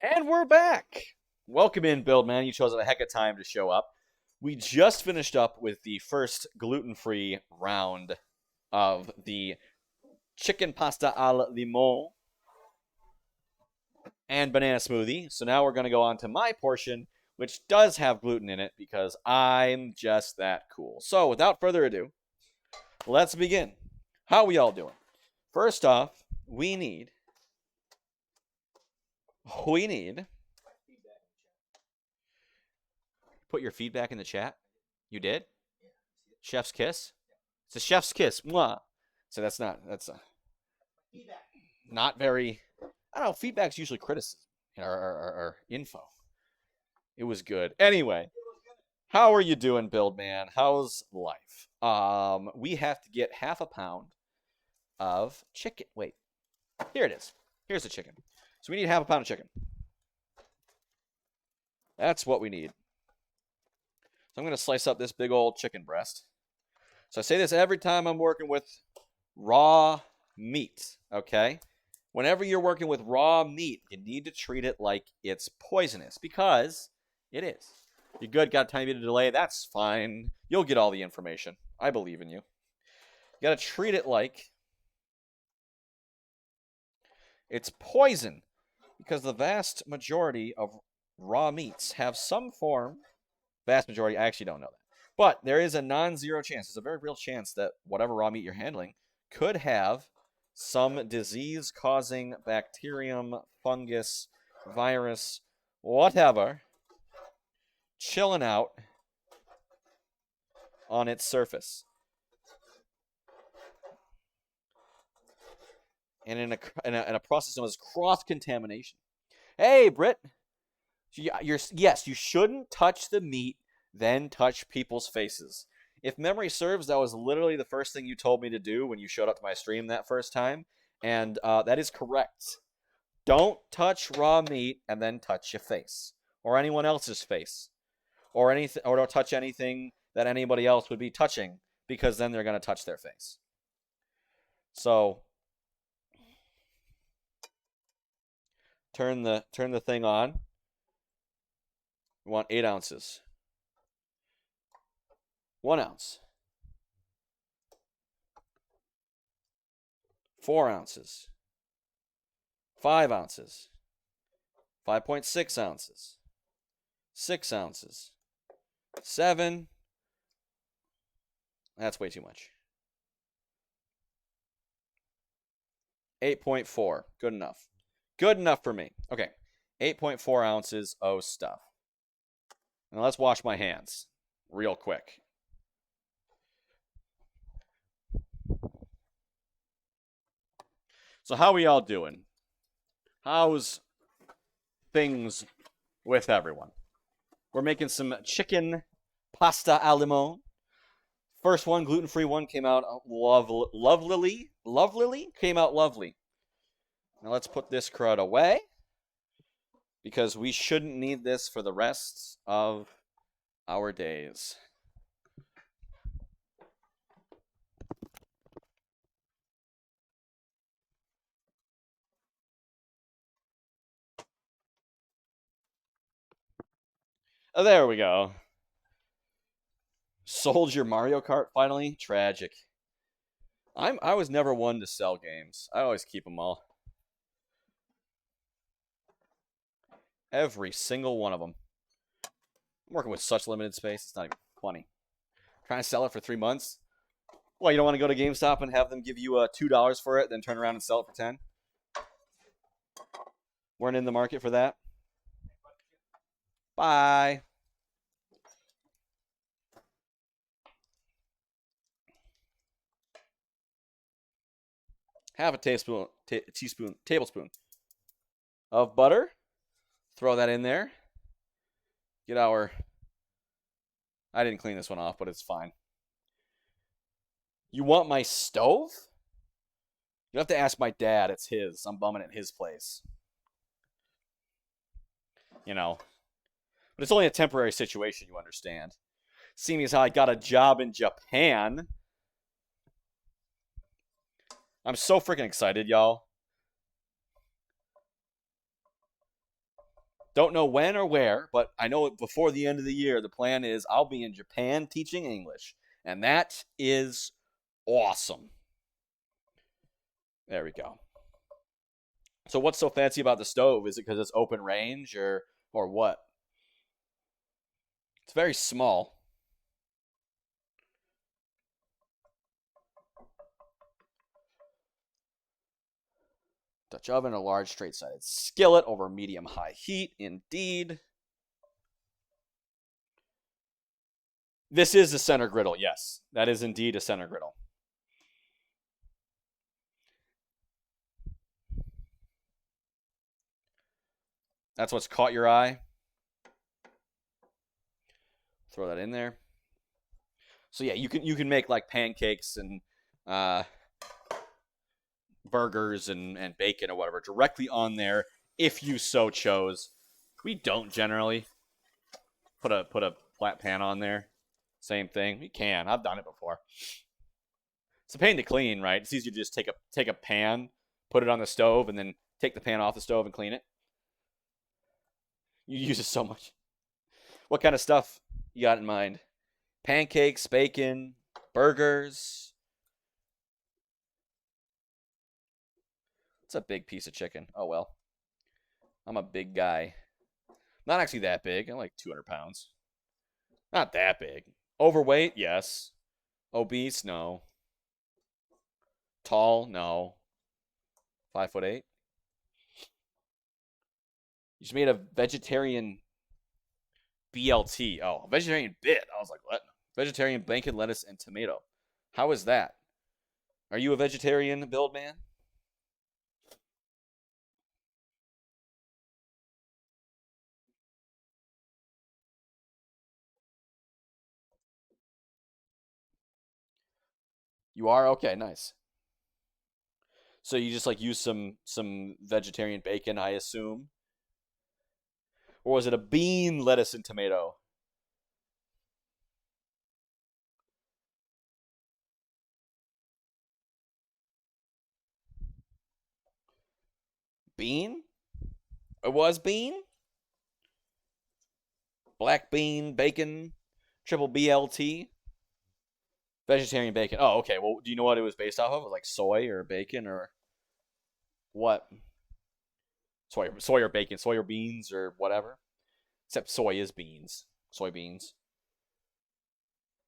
And we're back. Welcome in, Build Man. You chose a heck of time to show up. We just finished up with the first gluten-free round of the chicken pasta al limone and banana smoothie. So now we're going to go on to my portion, which does have gluten in it because I'm just that cool. So without further ado, let's begin. How are we all doing? First off, we need put your feedback in the chat. You did? Chef's kiss? It's a chef's kiss. Mwah. So that's not very, I don't know, feedback's usually criticism or info. It was good. Anyway, how are you doing, Build Man? How's life? We have to get half a pound of chicken. Wait, here it is. Here's the chicken. So we need half a pound of chicken. That's what we need. So I'm going to slice up this big old chicken breast. So I say this every time I'm working with raw meat, okay? Whenever you're working with raw meat, you need to treat it like it's poisonous because it is. You're good, got a tiny bit of delay, that's fine. You'll get all the information. I believe in you. You got to treat it like it's poison because the vast majority of raw meats have some form. Vast majority, I actually don't know that. But there is a non-zero chance. There's a very real chance that whatever raw meat you're handling could have some disease-causing bacterium, fungus, virus, whatever, chilling out on its surface. And in a process known as cross-contamination. Hey, Britt. Yes, you shouldn't touch the meat, then touch people's faces. If memory serves, that was literally the first thing you told me to do when you showed up to my stream that first time, and that is correct. Don't touch raw meat and then touch your face, or anyone else's face, or anything, or don't touch anything that anybody else would be touching, because then they're going to touch their face. So turn the thing on. We want 8 ounces. 1 ounce. 4 ounces. 5 ounces. 5.6 ounces. 6 ounces. 7. That's way too much. 8.4. Good enough. Good enough for me. Okay. 8.4 ounces of stuff. Now let's wash my hands real quick. So how we all doing? How's things with everyone? We're making some chicken pasta al limone. First one, gluten-free one, came out lovely. Came out lovely. Now let's put this crud away because we shouldn't need this for the rest of our days. Oh, there we go. Sold your Mario Kart finally? Tragic. I was never one to sell games. I always keep them all. Every single one of them. I'm working with such limited space, it's not even funny. Trying to sell it for 3 months? Well, you don't want to go to GameStop and have them give you $2 for it, then turn around and sell it for 10? Weren't in the market for that? Bye. Half a tablespoon of butter. Throw that in there. Get our... I didn't clean this one off, but it's fine. You want my stove? You have to ask my dad. It's his. I'm bumming at his place. You know. But it's only a temporary situation, you understand. Seeing as how I got a job in Japan. I'm so freaking excited, y'all. Don't know when or where, but I know before the end of the year, the plan is I'll be in Japan teaching English. And that is awesome. There we go. So what's so fancy about the stove? Is it because it's open range or what? It's very small. Dutch oven, a large straight-sided skillet over medium-high heat. Indeed. This is a center griddle, yes. That is indeed a center griddle. That's what's caught your eye. Throw that in there. So yeah, you can make like pancakes and burgers and bacon or whatever directly on there if you so chose. We don't generally put a flat pan on there. Same thing. We can. I've done it before. It's a pain to clean, right? It's easier to just take a pan, put it on the stove, and then take the pan off the stove and clean it. You use it so much. What kind of stuff you got in mind? Pancakes, bacon, burgers. It's a big piece of chicken. Oh well. I'm a big guy. Not actually that big. I'm like 200 pounds. Not that big. Overweight? Yes. Obese? No. Tall? No. 5'8". You just made a vegetarian BLT. Oh, vegetarian bit. I was like, what? Vegetarian bacon, lettuce, and tomato. How is that? Are you a vegetarian build man? You are? Okay, nice. So you just like use some vegetarian bacon, I assume. Or was it a bean, lettuce, and tomato? Bean? It was bean? Black bean, bacon, triple BLT, vegetarian bacon. Oh, okay. Well, do you know what it was based off of? Was it like soy or bacon or what? Soy or bacon, soy or beans or whatever. Except soy is beans, soybeans.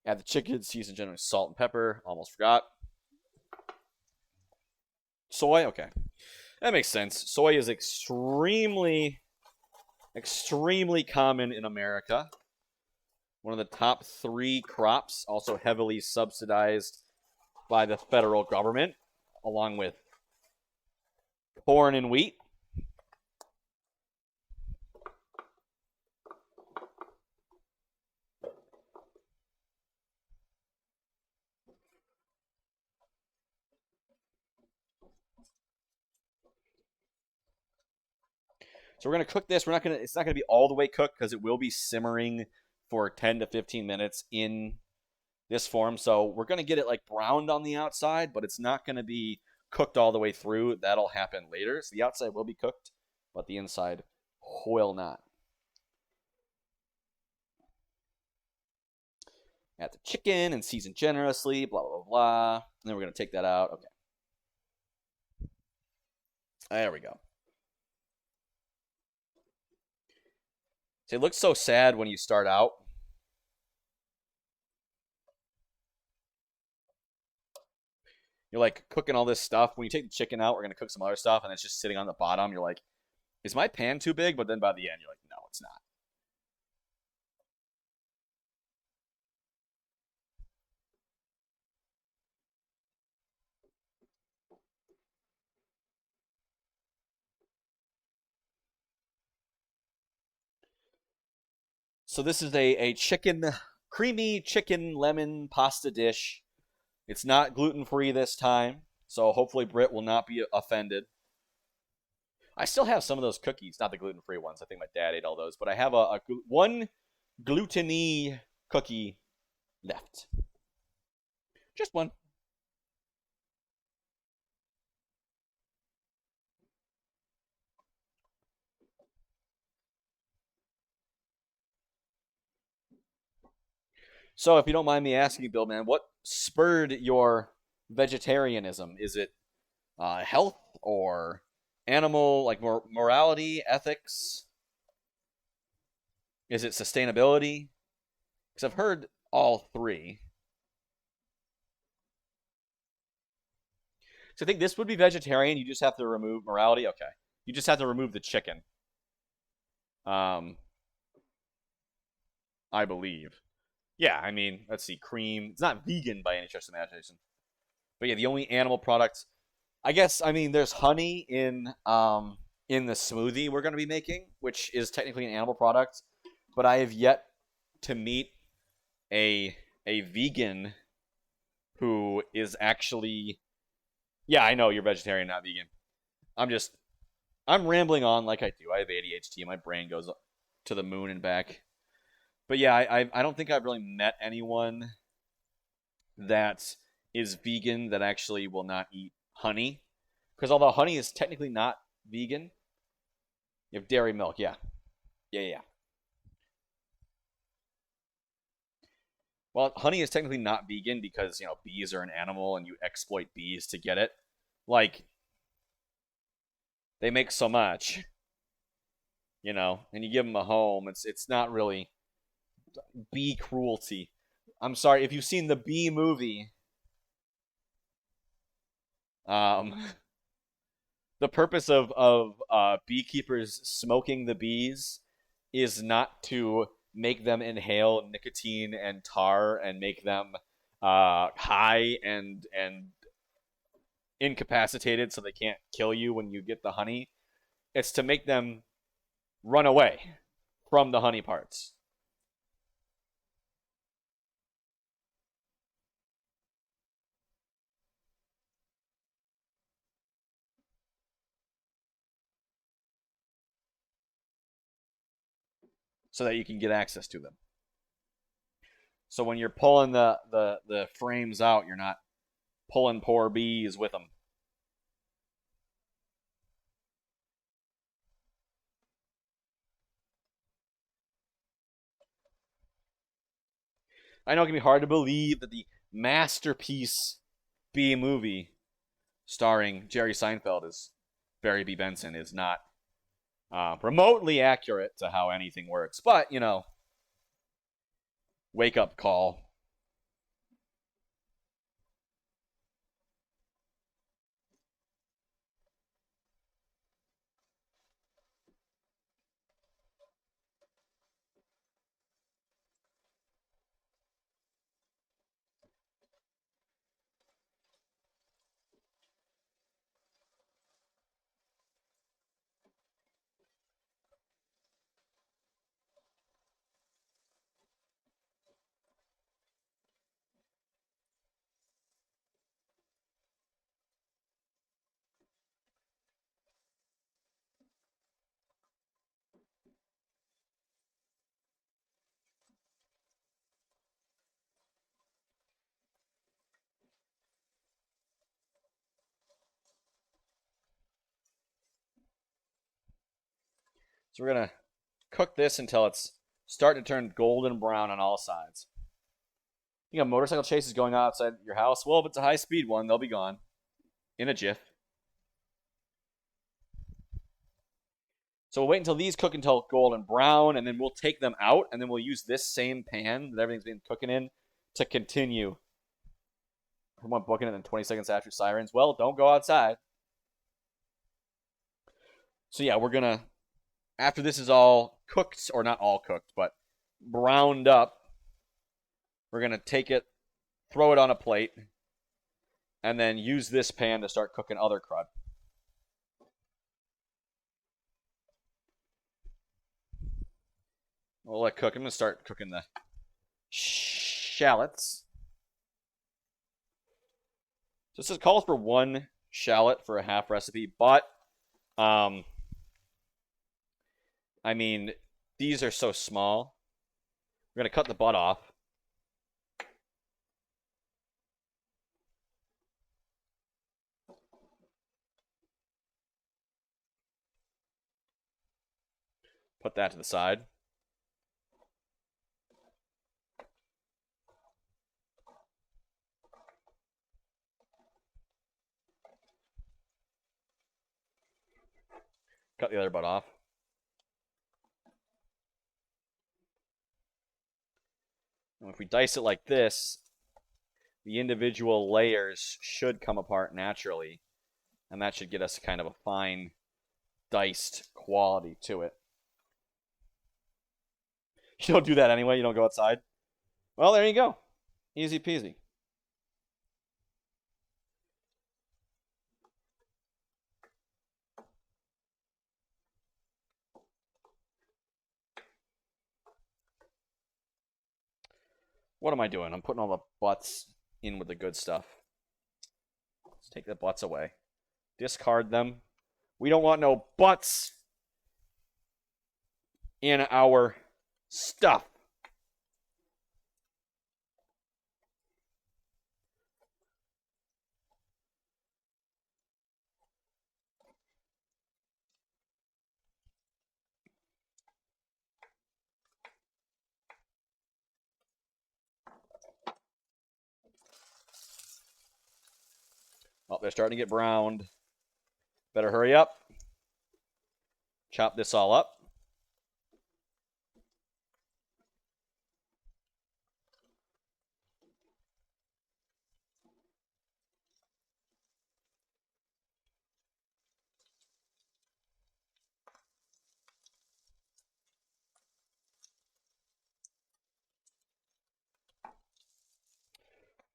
Add the chicken, season generally salt and pepper. Almost forgot. Soy, okay, that makes sense. Soy is extremely common in America. One of the top 3 crops, also heavily subsidized by the federal government, along with corn and wheat. So we're gonna cook this. It's not gonna be all the way cooked because it will be simmering for 10 to 15 minutes in this form. So we're gonna get it like browned on the outside, but it's not gonna be cooked all the way through. That'll happen later. So the outside will be cooked, but the inside will not. Add the chicken and season generously. Blah blah blah blah. And then we're gonna take that out. Okay. There we go. So it looks so sad when you start out. You're like cooking all this stuff. When you take the chicken out, we're gonna cook some other stuff, and it's just sitting on the bottom. You're like, is my pan too big? But then by the end, you're like, no, it's not. So this is a creamy chicken lemon pasta dish. It's not gluten free this time, so hopefully Britt will not be offended. I still have some of those cookies, not the gluten free ones. I think my dad ate all those, but I have one gluten-y cookie left. Just one. So, if you don't mind me asking you, Bill, man, what spurred your vegetarianism? Is it health or animal, like morality, ethics? Is it sustainability? Because I've heard all three. So I think this would be vegetarian. You just have to remove morality. Okay, you just have to remove the chicken. Um, I believe. Yeah, I mean, let's see, cream. It's not vegan by any stretch of the imagination. But yeah, the only animal product, I guess. I mean, there's honey in the smoothie we're going to be making, which is technically an animal product. But I have yet to meet a a vegan who is actually. Yeah, I know you're vegetarian, not vegan. I'm just I'm rambling on like I do. I have ADHD. My brain goes to the moon and back. But yeah, I don't think I've really met anyone that is vegan that actually will not eat honey. Because although honey is technically not vegan, you have dairy milk. Yeah, yeah. Well, honey is technically not vegan because bees are an animal and you exploit bees to get it. Like they make so much, and you give them a home. It's not really bee cruelty. I'm sorry if you've seen the Bee movie. Um, the purpose of beekeepers smoking the bees is not to make them inhale nicotine and tar and make them high and incapacitated so they can't kill you when you get the honey. It's to make them run away from the honey parts. So that you can get access to them. So when you're pulling the frames out, you're not pulling poor bees with them. I know it can be hard to believe that the masterpiece Bee movie starring Jerry Seinfeld as Barry B. Benson is not remotely accurate to how anything works. But, wake up call. So we're going to cook this until it's starting to turn golden brown on all sides. You got motorcycle chases going on outside your house. Well, if it's a high speed one, they'll be gone in a jiff. So we'll wait until these cook until golden brown, and then we'll take them out, and then we'll use this same pan that everything's been cooking in to continue. I want booking it in 20 seconds after sirens. Well, don't go outside. So yeah, we're gonna after this is all cooked, or not all cooked, but browned up, we're gonna take it, throw it on a plate, and then use this pan to start cooking other crud. We'll let cook. I'm gonna start cooking the shallots. So this calls for one shallot for a half recipe, but I mean, these are so small. We're gonna cut the butt off. Put that to the side. Cut the other butt off. And if we dice it like this, the individual layers should come apart naturally, and that should get us kind of a fine diced quality to it. You don't do that anyway, you don't go outside. Well, there you go. Easy peasy. What am I doing? I'm putting all the butts in with the good stuff. Let's take the butts away. Discard them. We don't want no butts in our stuff. Oh, they're starting to get browned. Better hurry up. Chop this all up.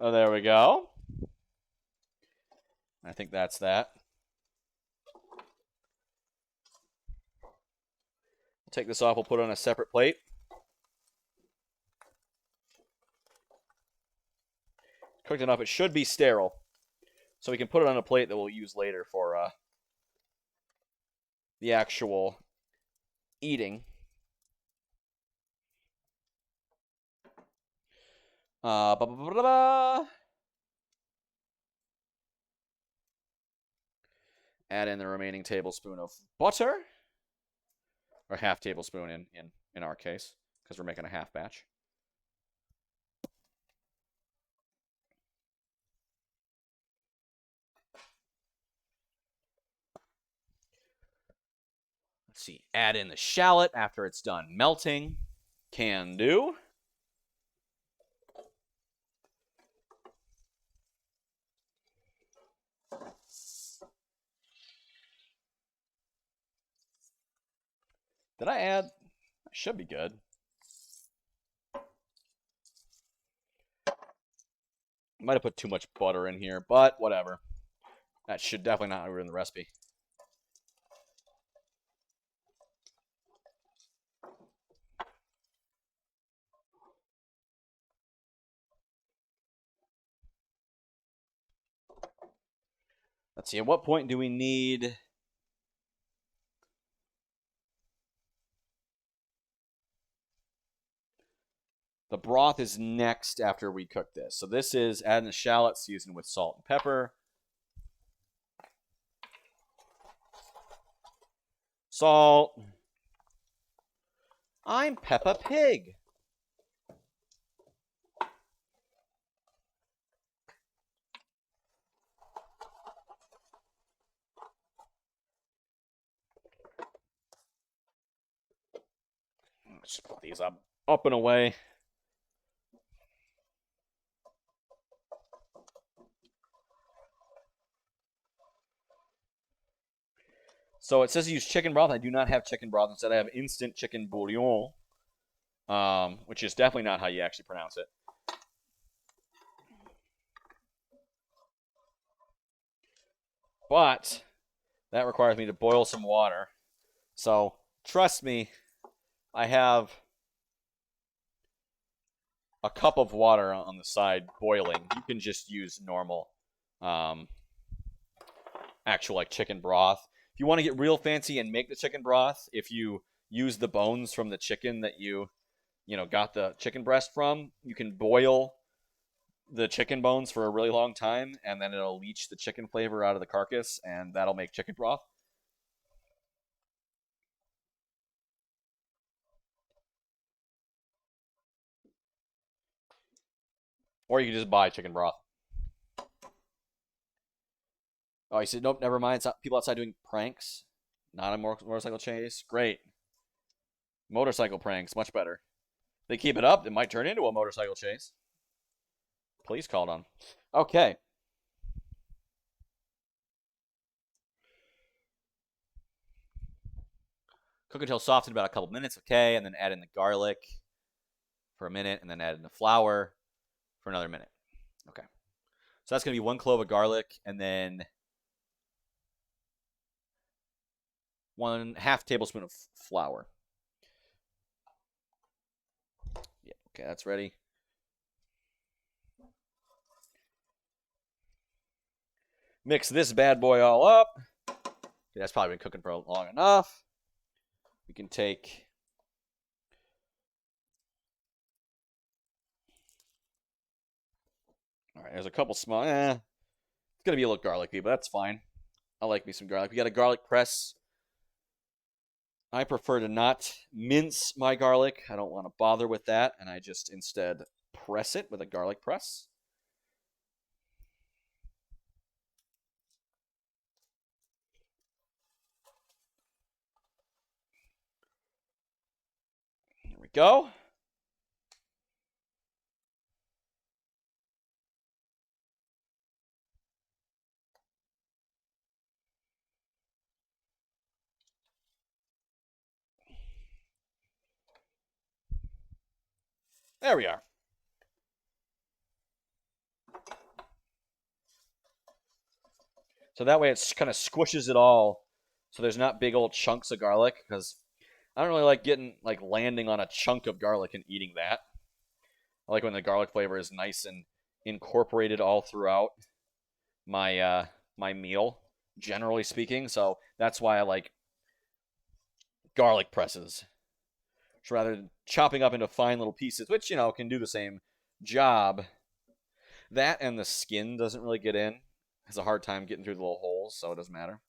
Oh, there we go. I think that's that. Take this off. We'll put it on a separate plate. Cooked enough. It should be sterile. So we can put it on a plate that we'll use later for the actual eating. Add in the remaining tablespoon of butter. Or half tablespoon in our case, because we're making a half batch. Let's see. Add in the shallot after it's done melting. Can do. Did I add? I should be good. Might have put too much butter in here, but whatever. That should definitely not ruin the recipe. Let's see, at what point do we need... The broth is next after we cook this. So this is adding the shallot seasoned with salt and pepper. Salt. I'm Peppa Pig. Let's just put these up and away. So it says use chicken broth. I do not have chicken broth. Instead, I have instant chicken bouillon, which is definitely not how you actually pronounce it. But that requires me to boil some water. So trust me, I have a cup of water on the side boiling. You can just use normal, actual like chicken broth. If you want to get real fancy and make the chicken broth, if you use the bones from the chicken that you got the chicken breast from, you can boil the chicken bones for a really long time, and then it'll leach the chicken flavor out of the carcass, and that'll make chicken broth. Or you can just buy chicken broth. Oh, you said, nope, never mind. It's not people outside doing pranks. Not a motorcycle chase. Great. Motorcycle pranks, much better. If they keep it up, it might turn into a motorcycle chase. Police called on. Okay. Cook until soft in about a couple minutes, okay, and then add in the garlic for a minute, and then add in the flour for another minute. Okay. So that's going to be 1 clove of garlic, and then 1/2 tablespoon of flour. Yeah, okay, that's ready. Mix this bad boy all up. Okay, that's probably been cooking for long enough. We can take all right, there's a couple small. It's gonna be a little garlicky, but that's fine. I like me some garlic. We got a garlic press. I prefer to not mince my garlic. I don't want to bother with that, and I just instead press it with a garlic press. Here we go. There we are. So that way it kind of squishes it all, so there's not big old chunks of garlic, because I don't really like getting landing on a chunk of garlic and eating that. I like when the garlic flavor is nice and incorporated all throughout my meal, generally speaking. So that's why I like garlic presses. So rather than chopping up into fine little pieces, which can do the same job. That and the skin doesn't really get in. Has a hard time getting through the little holes, so it doesn't matter.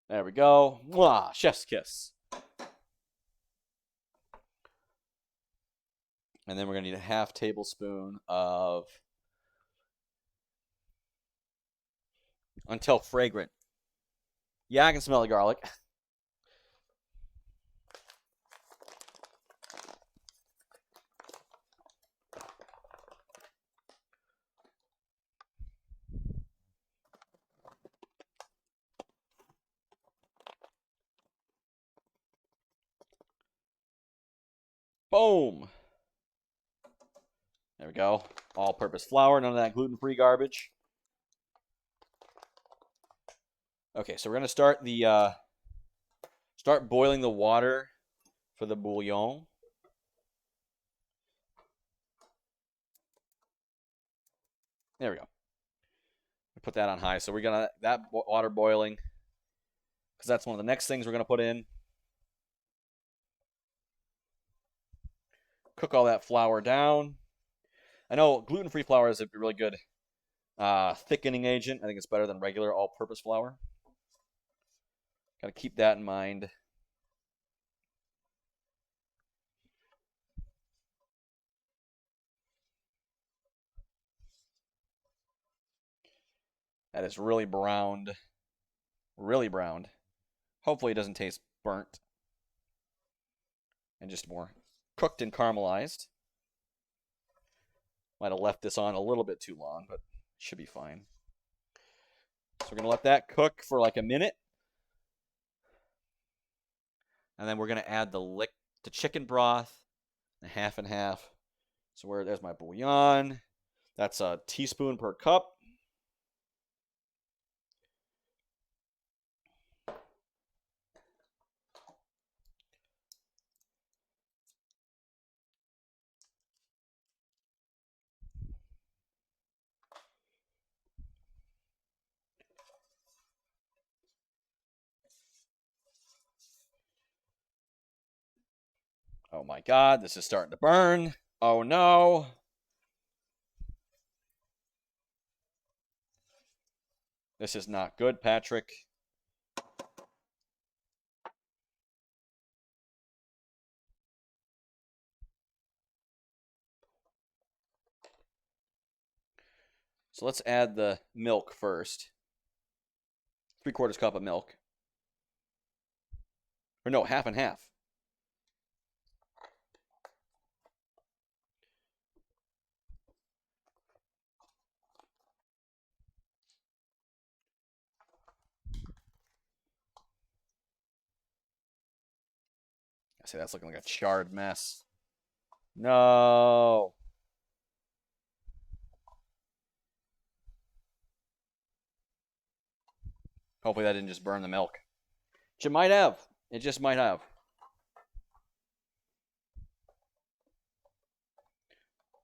There we go. Mwah! Chef's kiss. And then we're going to need a 1/2 tablespoon of until fragrant. Yeah, I can smell the garlic. Boom. There we go. All-purpose flour, none of that gluten-free garbage. Okay, so we're gonna start boiling the water for the bouillon. There we go. Put that on high. So we're gonna that water boiling, because that's one of the next things we're gonna put in. Cook all that flour down. I know gluten-free flour is a really good thickening agent. I think it's better than regular all-purpose flour. Got to keep that in mind. That is really browned. Really browned. Hopefully it doesn't taste burnt. And just more cooked and caramelized. Might have left this on a little bit too long, but should be fine. So we're going to let that cook for like a minute. And then we're going to add the chicken broth, 1/2 and 1/2. So there's my bouillon. That's a teaspoon per cup. Oh my god, this is starting to burn. Oh no. This is not good, Patrick. So let's add the milk first. 3/4 cup of milk. Or no, half and half. I say that's looking like a charred mess. No. Hopefully that didn't just burn the milk. It might have. It just might have.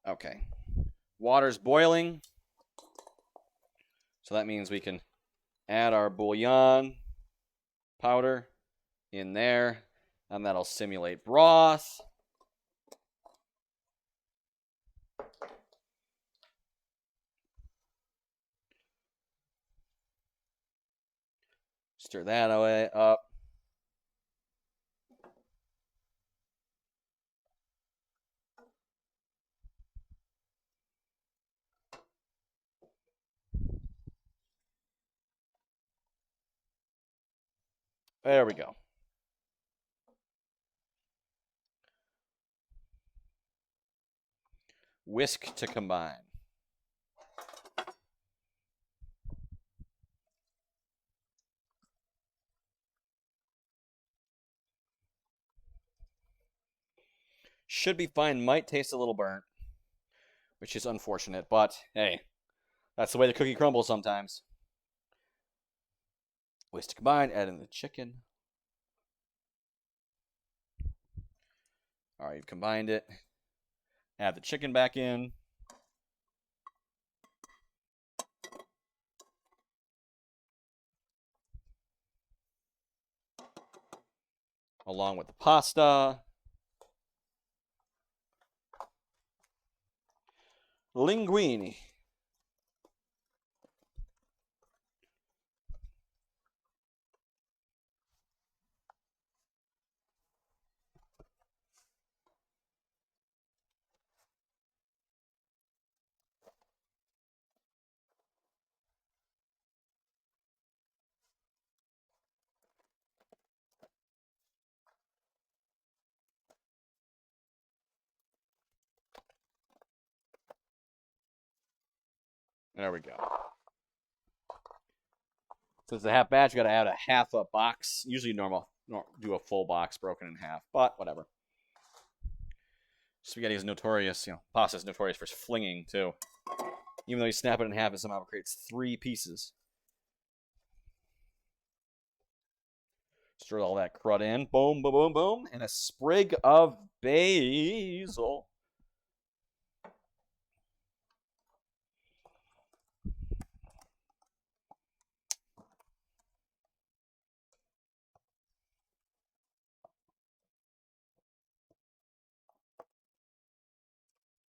Okay. Water's boiling. So that means we can add our bouillon powder in there, and that'll simulate broth. Stir that away up. There we go. Whisk to combine. Should be fine. Might taste a little burnt, which is unfortunate, but hey, that's the way the cookie crumbles sometimes. Whisk to combine, add in the chicken. All right, you've combined it. Add the chicken back in. Along with the pasta. Linguine. There we go. Since it's a half batch, you got to add a half a box. Usually do a full box broken in half, but whatever. Spaghetti is notorious, pasta is notorious for flinging too. Even though you snap it in half, it somehow creates 3 pieces. Stir all that crud in. Boom, boom, boom, boom. And a sprig of basil.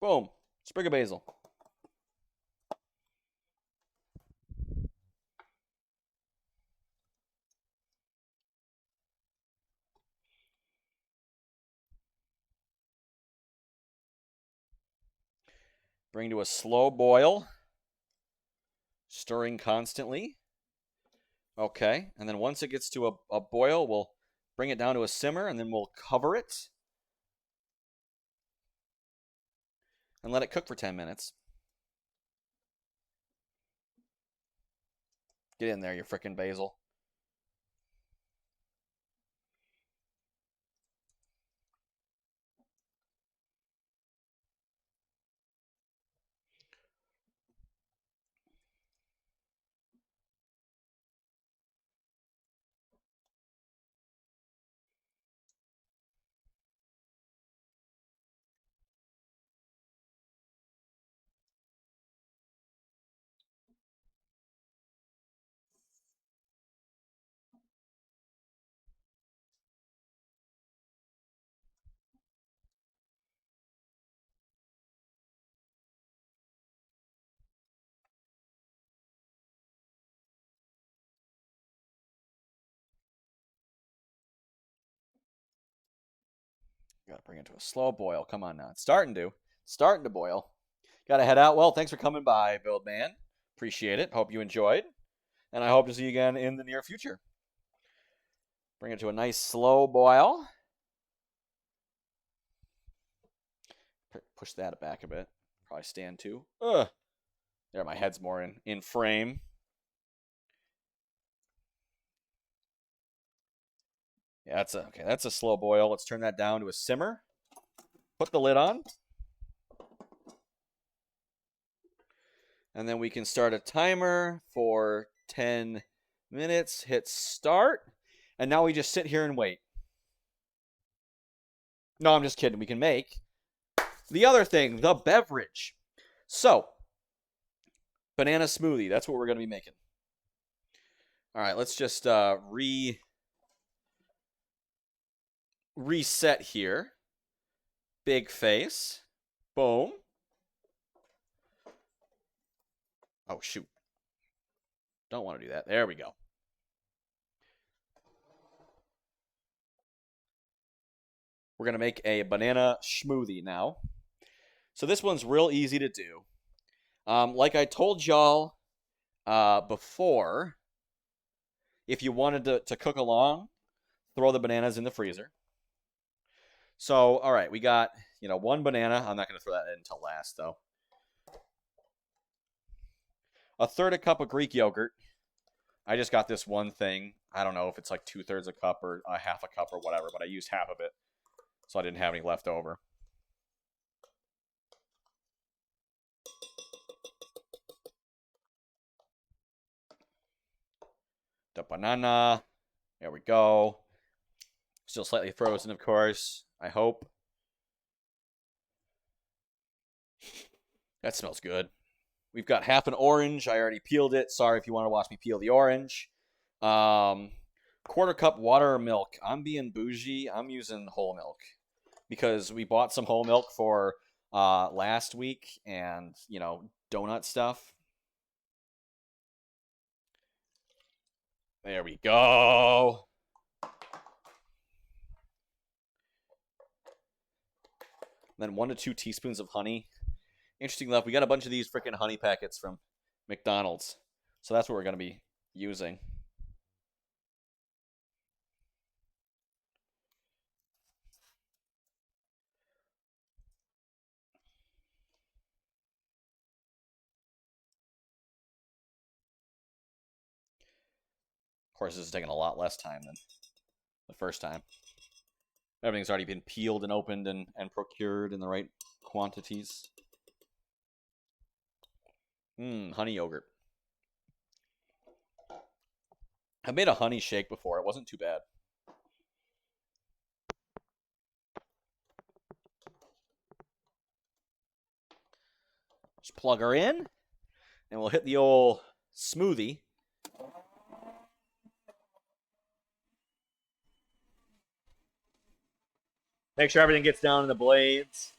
Boom. Sprig of basil. Bring to a slow boil. Stirring constantly. Okay. And then once it gets to a boil, we'll bring it down to a simmer, and then we'll cover it. And let it cook for 10 minutes. Get in there, you frickin' basil. Gotta bring it to a slow boil. Come on now. It's starting to boil. Gotta head out. Well, thanks for coming by, Build Man. Appreciate it. Hope you enjoyed. And I hope to see you again in the near future. Bring it to a nice slow boil. Push that back a bit. Probably stand too. Ugh. There, my head's more in frame. Yeah, that's a slow boil. Let's turn that down to a simmer. Put the lid on. And then we can start a timer for 10 minutes. Hit start. And now we just sit here and wait. No, I'm just kidding. We can make the other thing, the beverage. So, banana smoothie. That's what we're going to be making. All right, let's just reset here. Big face. Boom. Oh, shoot. Don't want to do that. There we go. We're going to make a banana smoothie now. So this one's real easy to do. Like I told y'all before, if you wanted to cook along, throw the bananas in the freezer. So, all right, we got, one banana. I'm not going to throw that in until last, though. A third a cup of Greek yogurt. I just got this one thing. I don't know if it's like 2/3 a cup or a half a cup or whatever, but I used half of it, so I didn't have any left over. The banana. There we go. Still slightly frozen, of course. I hope. That smells good. We've got half an orange. I already peeled it. Sorry if you want to watch me peel the orange. Quarter cup water or milk. I'm being bougie. I'm using whole milk because we bought some whole milk for last week and, donut stuff. There we go. Then 1 to 2 teaspoons of honey. Interesting enough, we got a bunch of these freaking honey packets from McDonald's. So that's what we're going to be using. Of course, this is taking a lot less time than the first time. Everything's already been peeled and opened and procured in the right quantities. Honey yogurt. I made a honey shake before. It wasn't too bad. Just plug her in, and we'll hit the old smoothie. Make sure everything gets down in the blades.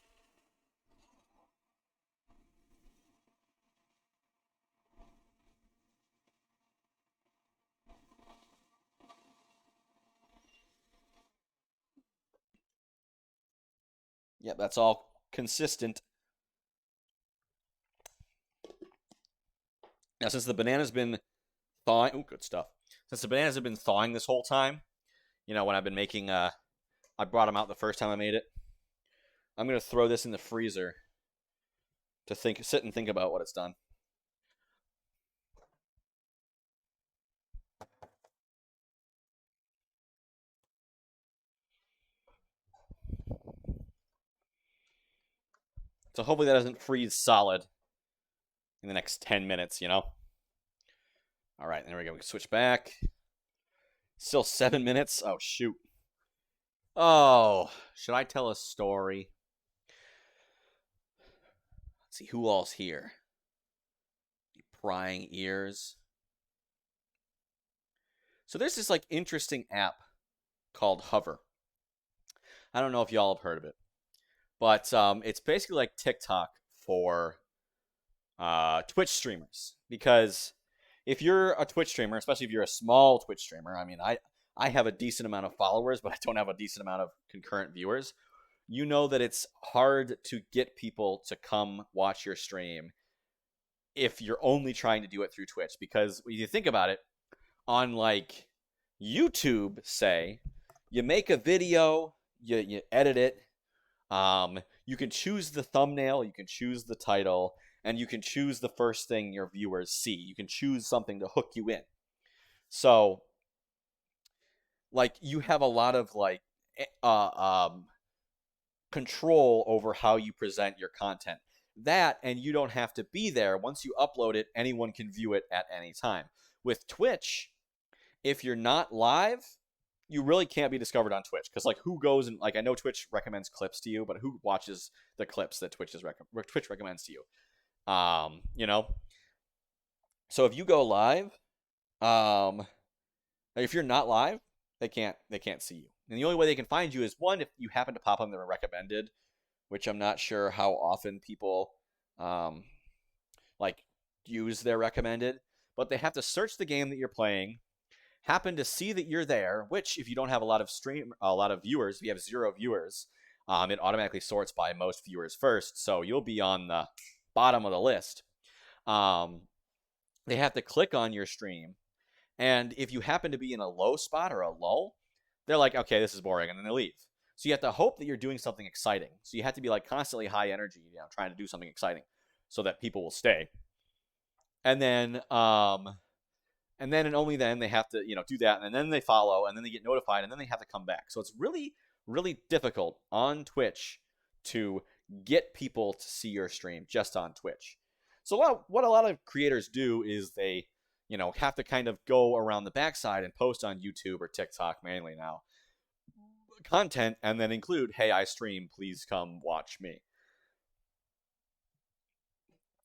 Yep, that's all consistent. Now, since the banana's been thawing, oh, good stuff. Since the bananas have been thawing this whole time, when I've been making, I brought them out the first time I made it. I'm gonna throw this in the freezer to sit and think about what it's done. So hopefully that doesn't freeze solid in the next 10 minutes, All right, there we go. We can switch back. Still 7 minutes. Oh, shoot. Oh, should I tell a story? Let's see, who all's here? Prying ears. So there's this, interesting app called Hover. I don't know if y'all have heard of it. But it's basically like TikTok for Twitch streamers. Because if you're a Twitch streamer, especially if you're a small Twitch streamer, I mean, I have a decent amount of followers, but I don't have a decent amount of concurrent viewers. you know that it's hard to get people to come watch your stream if you're only trying to do it through Twitch. Because when you think about it, on like YouTube, say, you make a video, you edit it, you can choose the thumbnail, you can choose the title, and you can choose the first thing your viewers see. You can choose something to hook you in. So, like, you have a lot of like eh, control over how you present your content. That, and you don't have to be there. Once you upload it, anyone can view it at any time. With Twitch, if you're not live, you really can't be discovered on Twitch, because like who goes and like, I know Twitch recommends clips to you, but who watches the clips that Twitch recommends to you? You know. So if you go live, um, if you're not live, they can't see you. And the only way they can find you is, one, if you happen to pop on their recommended, which I'm not sure how often people um, like use their recommended, but they have to search the game that you're playing, happen to see that you're there, which if you don't have a lot of viewers, if you have 0 viewers, it automatically sorts by most viewers first, so you'll be on the bottom of the list. They have to click on your stream, and if you happen to be in a low spot or a lull, they're like, okay, this is boring, and then they leave. So you have to hope that you're doing something exciting. So you have to be like constantly high energy, trying to do something exciting so that people will stay. And then and only then they have to, do that, and then they follow, and then they get notified, and then they have to come back. So it's really, really difficult on Twitch to get people to see your stream just on Twitch. So what a lot of creators do is they, have to kind of go around the backside and post on YouTube or TikTok mainly now content, and then include, hey, I stream, please come watch me.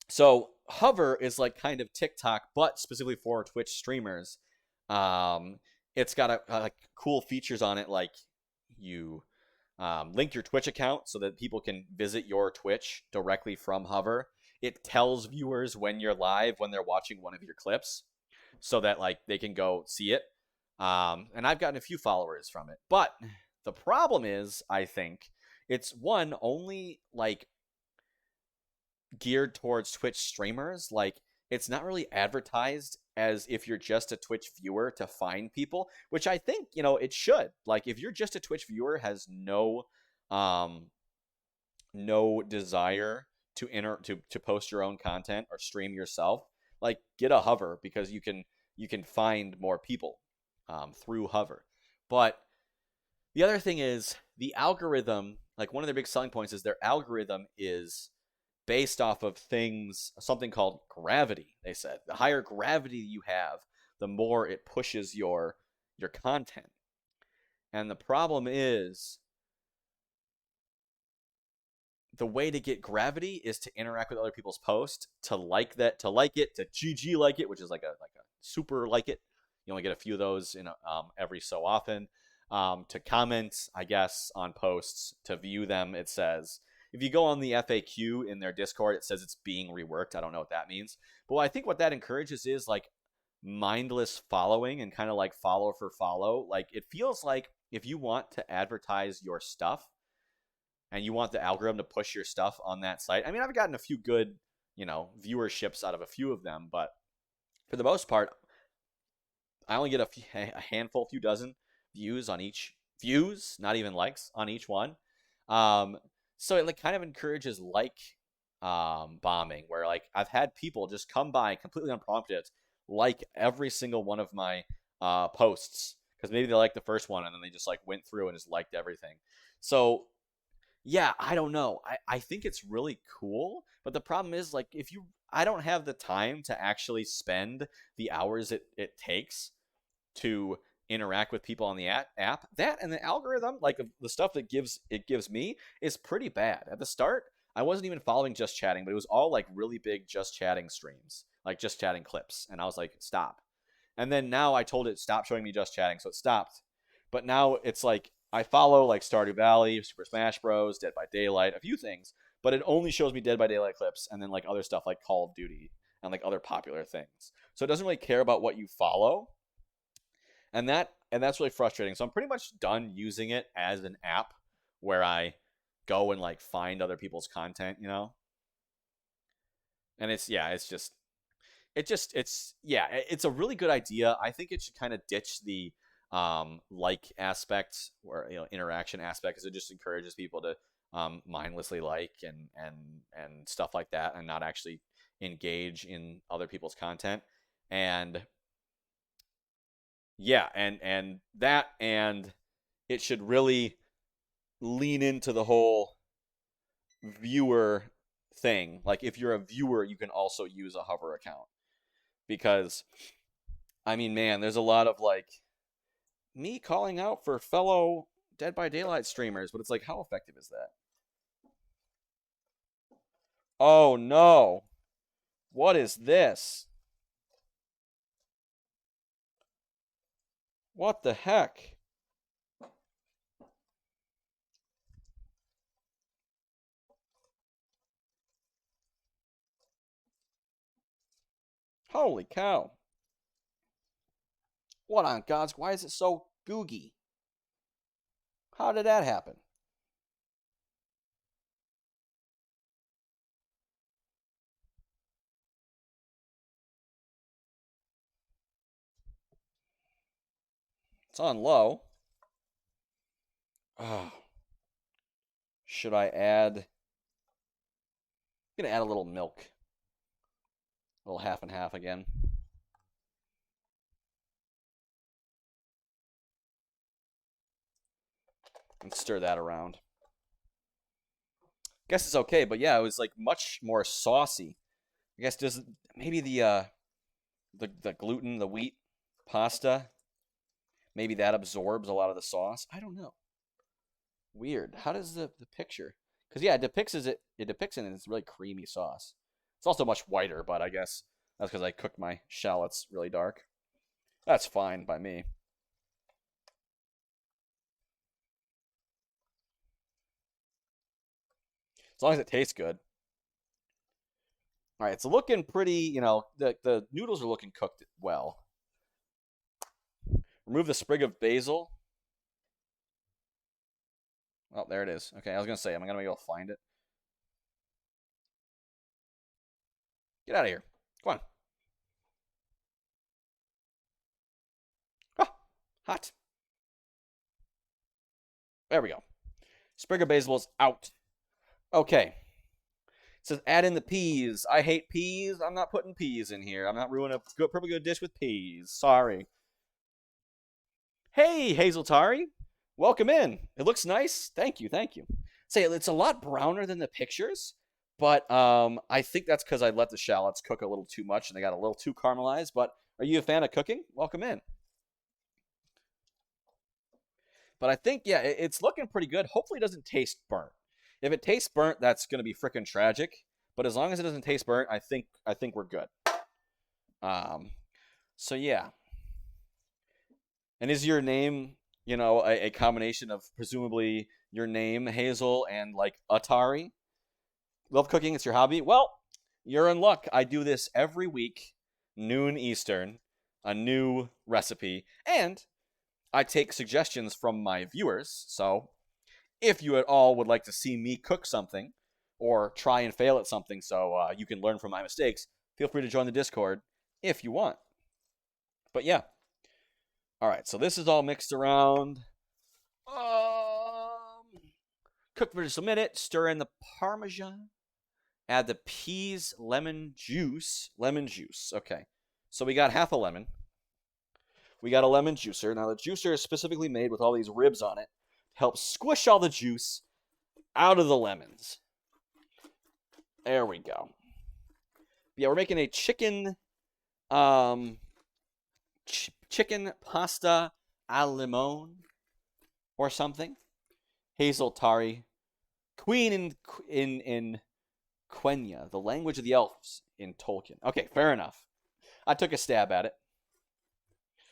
So Hover is like kind of TikTok, but specifically for Twitch streamers. It's got like cool features on it, like you link your Twitch account so that people can visit your Twitch directly from Hover. It tells viewers when you're live, when they're watching one of your clips, so that like they can go see it. And I've gotten a few followers from it, but the problem is, I think it's only like geared towards Twitch streamers. Like, it's not really advertised as if you're just a Twitch viewer to find people, which I think, it should. Like, if you're just a Twitch viewer, has no desire to post your own content or stream yourself, like, get a Hover, because you can find more people through Hover. But the other thing is the algorithm. Like, one of their big selling points is their algorithm is based off of something called gravity. They said the higher gravity you have, the more it pushes your content. And the problem is, the way to get gravity is to interact with other people's posts, to like it, to GG like it, which is like a super like it. You only get a few of those every so often. To comment, I guess, on posts, to view them. It says, if you go on the FAQ in their Discord, it says it's being reworked. I don't know what that means. But I think what that encourages is like mindless following, and kind of like follow for follow. Like, it feels like if you want to advertise your stuff and you want the algorithm to push your stuff on that site. I mean, I've gotten a few good, viewerships out of a few of them, but for the most part, I only get a handful, few dozen views on each. Views, not even likes, on each one. So it like kind of encourages bombing, where like I've had people just come by completely unprompted, like every single one of my posts, because maybe they liked the first one and then they just like went through and just liked everything. So yeah, I don't know. I think it's really cool, but the problem is, like, I don't have the time to actually spend the hours it takes to interact with people on the app. That, and the algorithm, like the stuff that it gives me, is pretty bad. At the start, I wasn't even following Just Chatting, but it was all like really big Just Chatting streams, like Just Chatting clips, and I was like, stop. And then now I told it stop showing me Just Chatting, so it stopped. But now it's like I follow like Stardew Valley, Super Smash Bros, Dead by Daylight, a few things, but it only shows me Dead by Daylight clips, and then like other stuff like Call of Duty and like other popular things. So it doesn't really care about what you follow. And that's really frustrating. So I'm pretty much done using it as an app where I go and like find other people's content, you know? And it's yeah, it's a really good idea. I think it should kind of ditch the like aspect or interaction aspect, because it just encourages people to mindlessly like and stuff like that, and not actually engage in other people's content. And yeah, and that, and it should really lean into the whole viewer thing. Like if you're a viewer, you can also use a hover account, because I mean, man, there's a lot of like me calling out for fellow Dead by Daylight streamers, but it's like, how effective is that? Oh no. What is this? What the heck? Holy cow. What on God's, why is it so googy? How did that happen? It's on low. Oh, should I add? I'm gonna add a little milk. A little half and half again. And stir that around. Guess it's okay, but yeah, it was like much more saucy. I guess does maybe the gluten, the wheat pasta, maybe that absorbs a lot of the sauce. I don't know. Weird. How does the picture? Because yeah, it depicts it in this really creamy sauce. It's also much whiter, but I guess that's because I cooked my shallots really dark. That's fine by me. As long as it tastes good. All right, it's looking pretty. The noodles are looking cooked well. Remove the sprig of basil. Oh, there it is. Okay, I was gonna say, am I gonna be able to find it? Get out of here. Come on. Ah, hot. There we go. Sprig of basil is out. Okay. It says add in the peas. I hate peas. I'm not putting peas in here. I'm not ruining a perfectly good dish with peas. Sorry. Hey, Hazel Tari. Welcome in. It looks nice. Thank you. Thank you. Say it's a lot browner than the pictures, but I think that's because I let the shallots cook a little too much and they got a little too caramelized. But are you a fan of cooking? Welcome in. But I think, yeah, it's looking pretty good. Hopefully it doesn't taste burnt. If it tastes burnt, that's going to be freaking tragic. But as long as it doesn't taste burnt, I think we're good. Um, so yeah. And is your name, a combination of presumably your name, Hazel, and like Atari? Love cooking, it's your hobby? Well, you're in luck. I do this every week, noon Eastern, a new recipe. And I take suggestions from my viewers. So if you at all would like to see me cook something or try and fail at something so you can learn from my mistakes, feel free to join the Discord if you want. But yeah. All right, so this is all mixed around. Cook for just a minute. Stir in the Parmesan. Add the peas, lemon juice. Lemon juice. Okay. So we got half a lemon. We got a lemon juicer. Now the juicer is specifically made with all these ribs on it to help squish all the juice out of the lemons. There we go. Yeah, we're making a chicken chicken pasta al limone or something. Hazel Tari, queen in Quenya, the language of the elves in Tolkien. Okay, fair enough. I took a stab at it.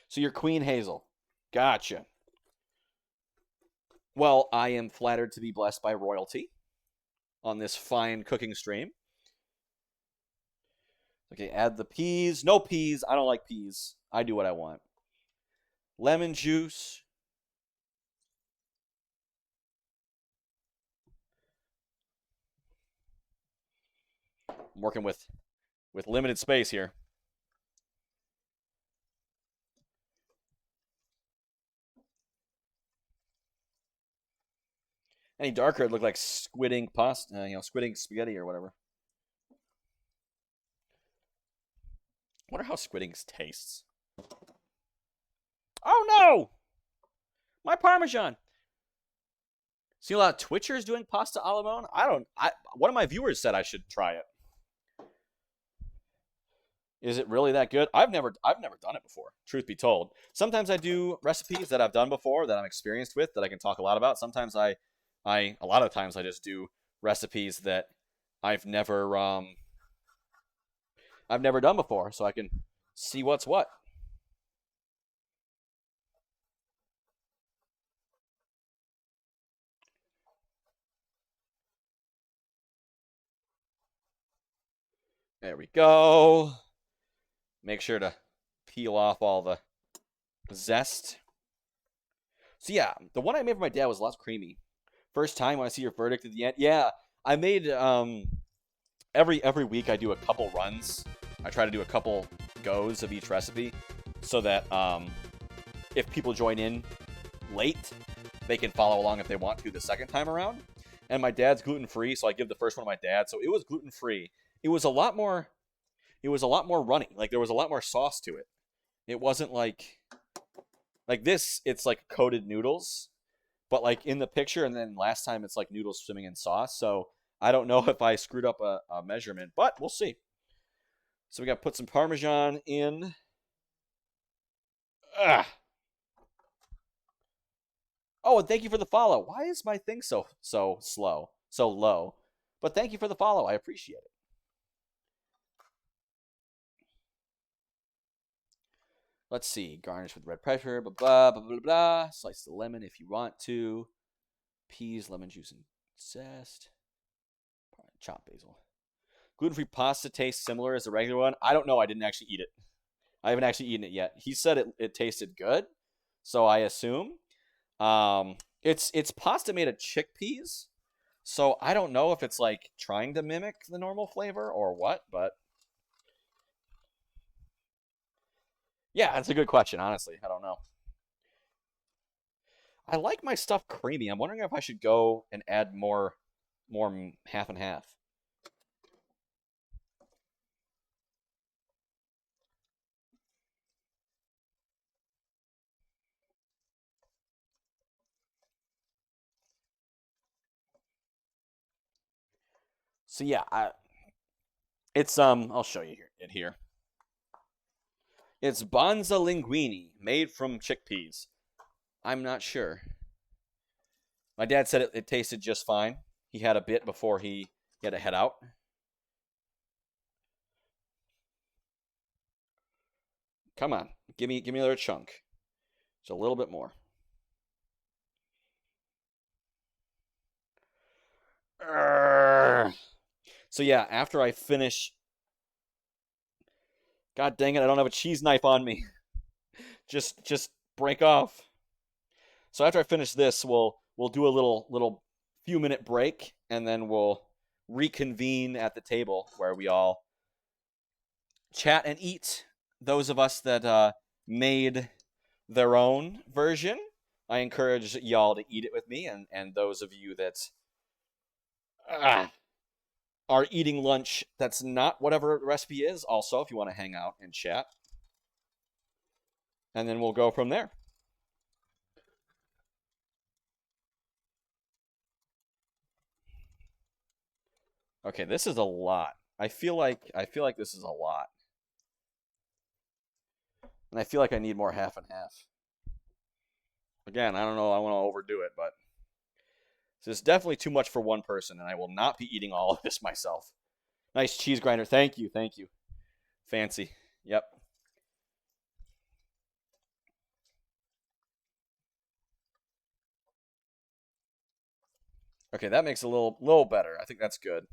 So you're Queen Hazel. Gotcha. Well, I am flattered to be blessed by royalty on this fine cooking stream. Okay, add the peas. No peas. I don't like peas. I do what I want. Lemon juice. I'm working with limited space here. Any darker, it'd look like squid ink pasta, squid ink spaghetti or whatever. Wonder how squid ink tastes. Oh no! My Parmesan. See a lot of Twitchers doing pasta alla limone? One of my viewers said I should try it. Is it really that good? I've never done it before, truth be told. Sometimes I do recipes that I've done before that I'm experienced with that I can talk a lot about. Sometimes a lot of times I just do recipes that I've never done before, so I can see what's what. There we go. Make sure to peel off all the zest. So yeah, the one I made for my dad was less creamy. First time when I see your verdict at the end. Yeah, I made every week I do a couple runs. I try to do a couple goes of each recipe so that if people join in late, they can follow along if they want to the second time around. And my dad's gluten-free, so I give the first one to my dad. So it was gluten-free. It was a lot more runny. Like there was a lot more sauce to it. It wasn't like this, it's like coated noodles, but like in the picture and then last time it's like noodles swimming in sauce. So I don't know if I screwed up a measurement, but we'll see. So we got to put some Parmesan in. Ugh. Oh, and thank you for the follow. Why is my thing so slow, so low? But thank you for the follow. I appreciate it. Let's see. Garnish with red pepper, blah, blah, blah, blah, blah. Slice the lemon if you want to. Peas, lemon juice, and zest. Chopped basil. Gluten-free pasta tastes similar as the regular one. I don't know. I didn't actually eat it. I haven't actually eaten it yet. He said it tasted good, so I assume. It's pasta made of chickpeas, so I don't know if it's like trying to mimic the normal flavor or what, but yeah, that's a good question, honestly. I don't know. I like my stuff creamy. I'm wondering if I should go and add more half and half. So yeah, it's I'll show you here. It's Bonza linguine, made from chickpeas. I'm not sure. My dad said it tasted just fine. He had a bit before he had to head out. Come on, give me another chunk. Just a little bit more. So yeah, after I finish, God dang it, I don't have a cheese knife on me. Just break off. So after I finish this, we'll do a little few minute break, and then we'll reconvene at the table where we all chat and eat. Those of us that made their own version, I encourage y'all to eat it with me, and those of you that are eating lunch that's not whatever the recipe is, also, if you want to hang out and chat. And then we'll go from there. Okay, this is a lot. I feel like this is a lot. And I feel like I need more half and half. Again, I don't know, I want to overdo it, but this is definitely too much for one person, and I will not be eating all of this myself. Nice cheese grinder. Thank you. Fancy. Yep. Okay, that makes it a little better. I think that's good.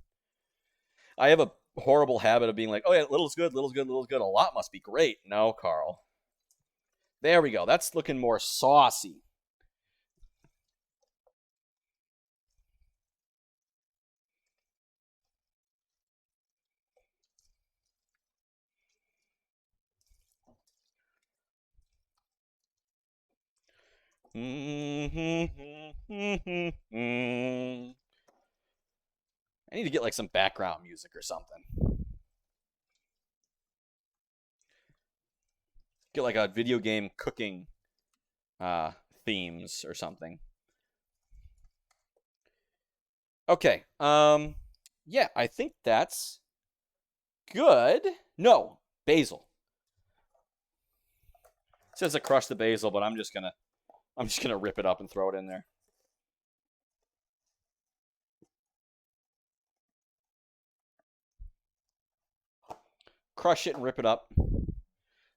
I have a horrible habit of being like, oh yeah, little's good, little's good, little's good. A lot must be great. No, Carl. There we go. That's looking more saucy. I need to get like some background music or something. Get like a video game cooking themes or something. Okay. Yeah, I think that's good. No, basil. It says to crush the basil, but I'm just gonna rip it up and throw it in there. Crush it and rip it up.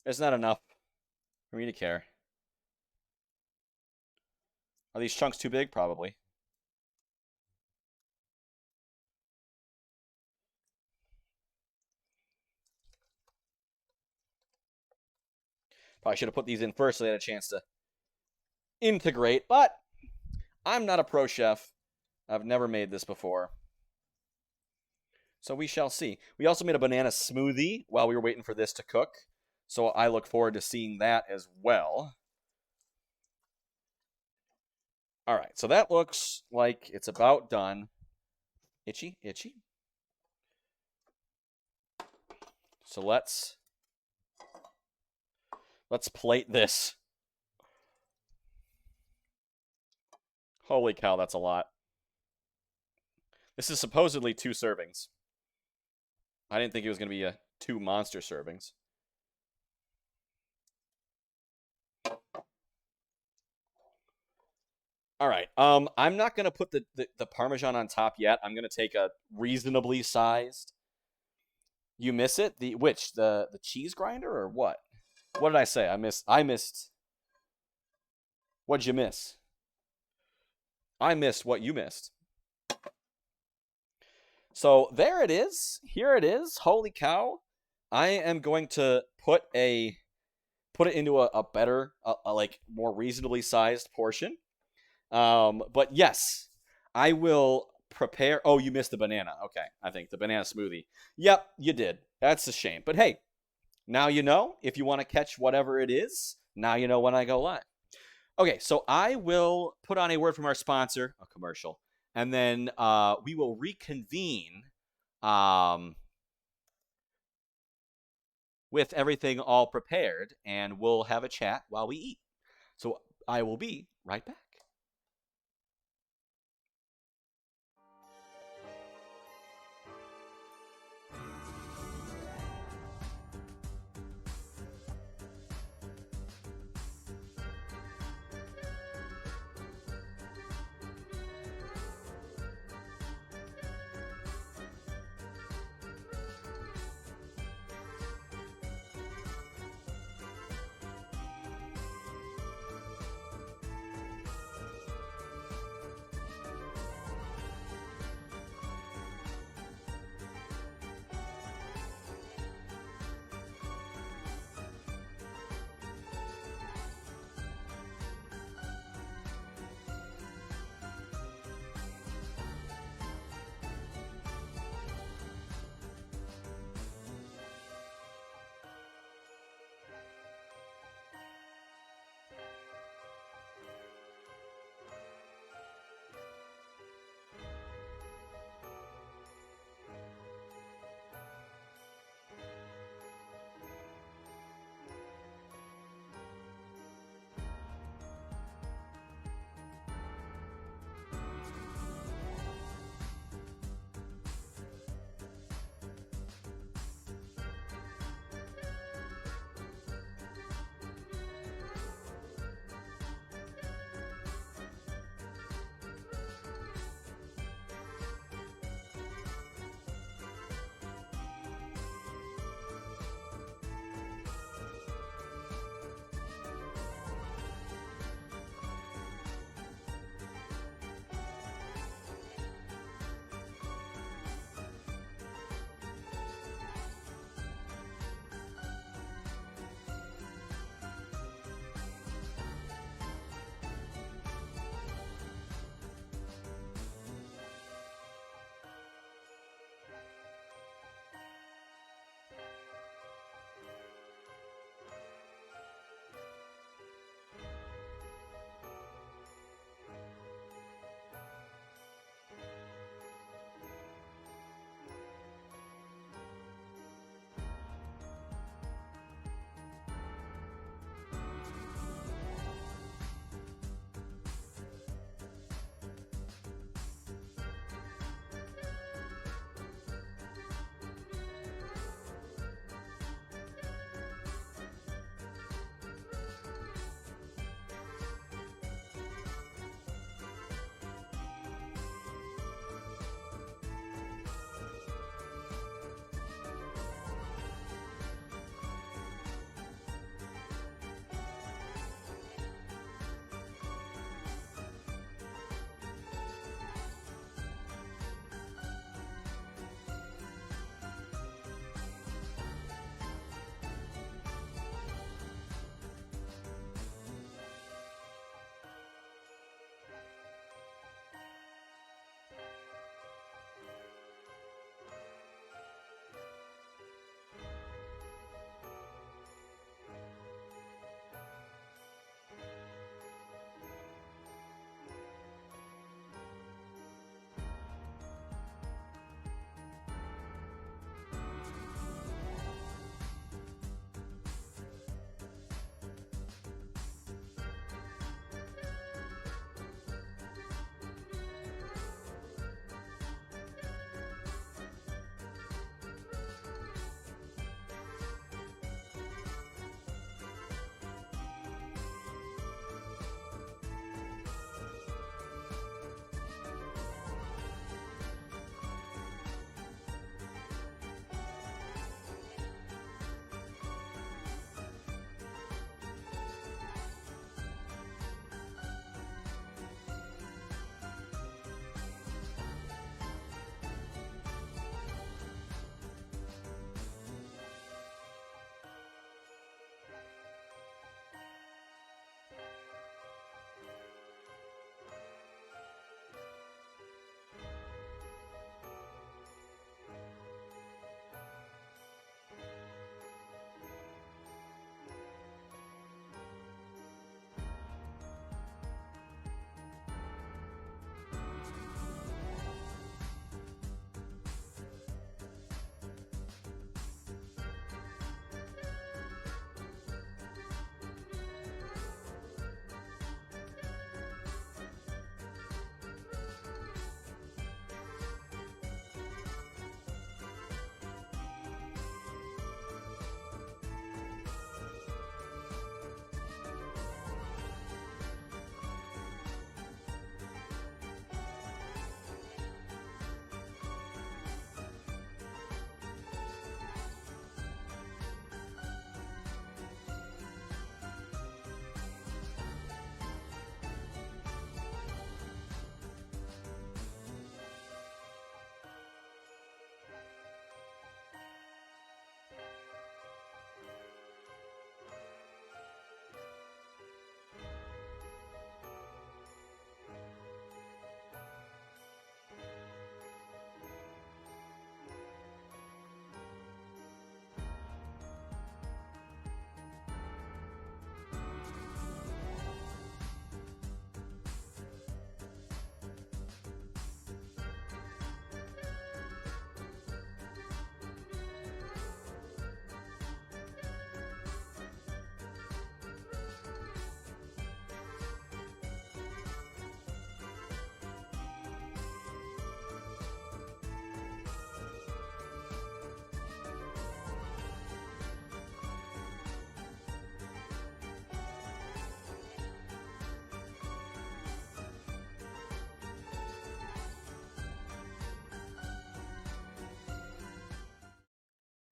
There's not enough for me to care. Are these chunks too big? Probably. Probably should have put these in first so they had a chance to integrate, but I'm not a pro chef. I've never made this before. So we shall see. We also made a banana smoothie while we were waiting for this to cook. So I look forward to seeing that as well. All right, so that looks like it's about done. Itchy, itchy. So let's plate this. Holy cow, that's a lot. This is supposedly 2 servings. I didn't think it was going to be 2 monster servings. All right. I'm not going to put the Parmesan on top yet. I'm going to take a reasonably sized. You miss it? The cheese grinder or what? What did I say? I missed. What'd you miss? I missed what you missed. So there it is. Here it is. Holy cow. I am going to put it into a better, like more reasonably sized portion. But yes, I will prepare. Oh, you missed the banana. Okay, I think the banana smoothie. Yep, you did. That's a shame. But hey, now you know. If you want to catch whatever it is, now you know when I go live. Okay, so I will put on a word from our sponsor, a commercial, and then we will reconvene with everything all prepared, and we'll have a chat while we eat. So I will be right back.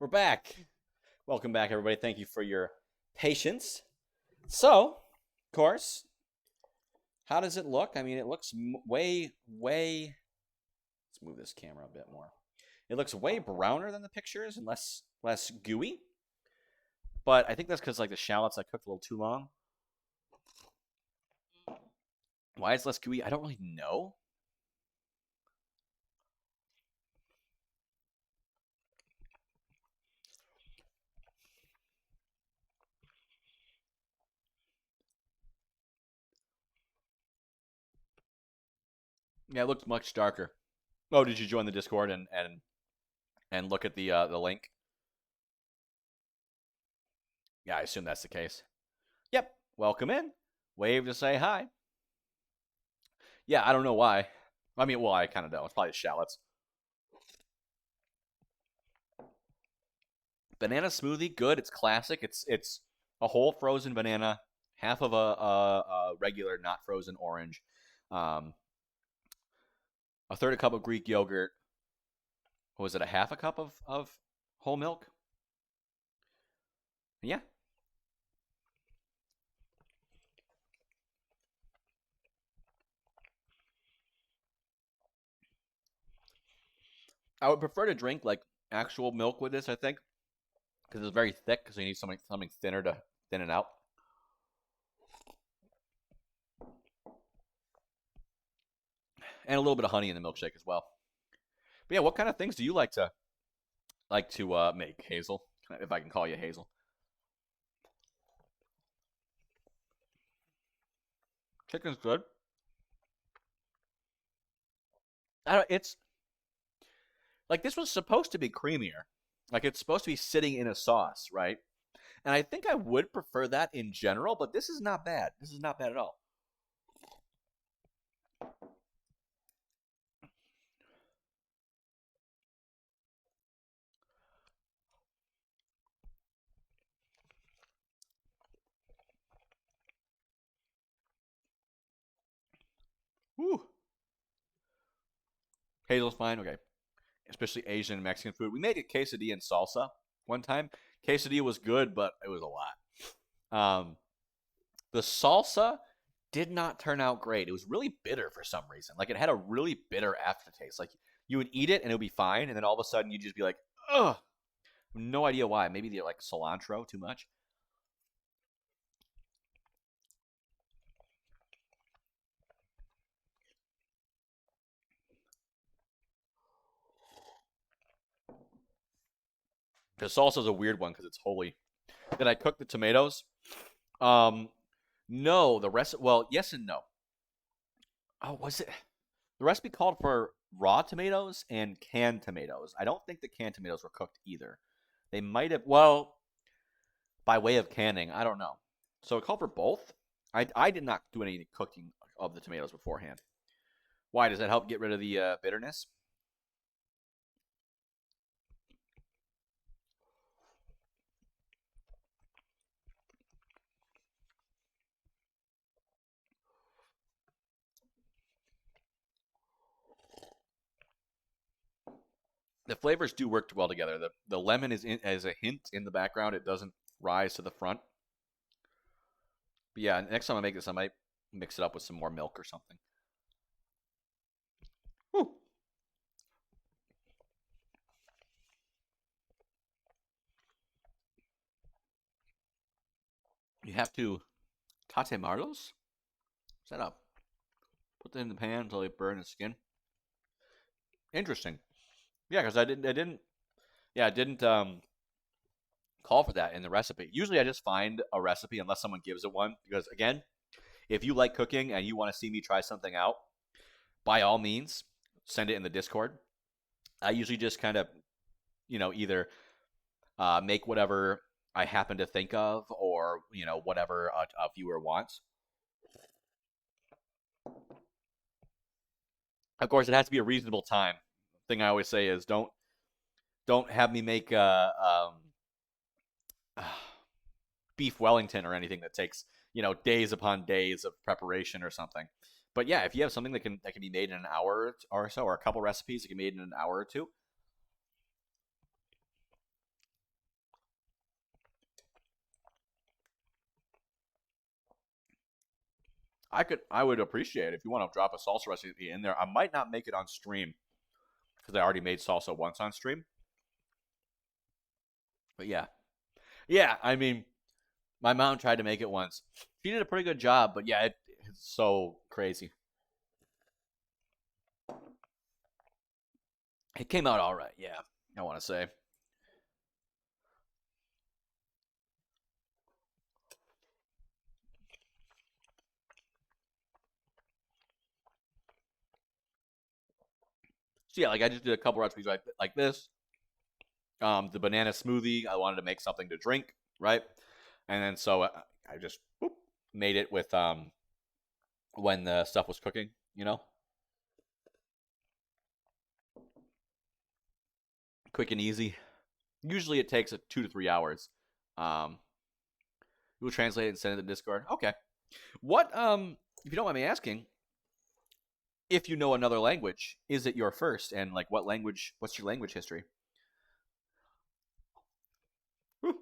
We're back. Welcome back, everybody. Thank you for your patience. So, of course, how does it look? I mean, it looks way. Let's move this camera a bit more. It looks way browner than the pictures and less gooey. But I think that's because like the shallots I cooked a little too long. Why it's less gooey? I don't really know. Yeah, it looks much darker. Oh, did you join the Discord and look at the link? Yeah, I assume that's the case. Yep. Welcome in. Wave to say hi. Yeah, I don't know why. I mean, well, I kind of know. It's probably shallots. Banana smoothie, good. It's classic. It's a whole frozen banana, half of a regular not frozen orange, um, a third a cup of Greek yogurt. What was it? A half a cup of whole milk? Yeah. I would prefer to drink like actual milk with this. I think because it's very thick. Because you need something thinner to thin it out. And a little bit of honey in the milkshake as well. But yeah, what kind of things do you like to make, Hazel? If I can call you Hazel. Chicken's good. I don't. It's like this was supposed to be creamier. Like it's supposed to be sitting in a sauce, right? And I think I would prefer that in general, but this is not bad. This is not bad at all. Whew. Hazel's fine. Okay. Especially Asian and Mexican food. We made a quesadilla and salsa one time. Quesadilla was good, but it was a lot. The salsa did not turn out great. It was really bitter for some reason. Like it had a really bitter aftertaste. Like you would eat it and it would be fine, and then all of a sudden you'd just be like, ugh. No idea why. Maybe they like cilantro too much. The salsa is a weird one because it's holy. Did I cook the tomatoes? Um, no. The rest. Well, yes and no. Oh, was it? The recipe called for raw tomatoes and canned tomatoes. I don't think the canned tomatoes were cooked either. They might have. Well, by way of canning, I don't know. So it called for both. I did not do any cooking of the tomatoes beforehand. Why does that help get rid of the bitterness? The flavors do work well together. The lemon is as a hint in the background. It doesn't rise to the front. But yeah, next time I make this, I might mix it up with some more milk or something. Whew. You have to tatemarlos? Set up. Put them in the pan until they burn the skin. Interesting. Yeah, because I didn't call for that in the recipe. Usually I just find a recipe unless someone gives it one. Because again, if you like cooking and you want to see me try something out, by all means, send it in the Discord. I usually just kind of, either make whatever I happen to think of or, whatever a viewer wants. Of course, it has to be a reasonable time. Thing I always say is don't have me make beef Wellington or anything that takes days upon days of preparation or something. But yeah, if you have something that can be made in an hour or so, or a couple recipes that can be made in an hour or two, I would appreciate it if you want to drop a salsa recipe in there. I might not make it on stream because I already made salsa once on stream. But yeah, yeah. I mean, my mom tried to make it once. She did a pretty good job, but yeah, it's so crazy. It came out all right. Yeah, I want to say. So yeah, like I just did a couple recipes like this. The banana smoothie. I wanted to make something to drink, right? And then so I just made it with when the stuff was cooking. You know, quick and easy. Usually it takes 2 to 3 hours. Um, we'll translate it and send it to Discord. Okay. What if you don't mind me asking, if you know another language, is it your first? And like what language what's your language history? Whew.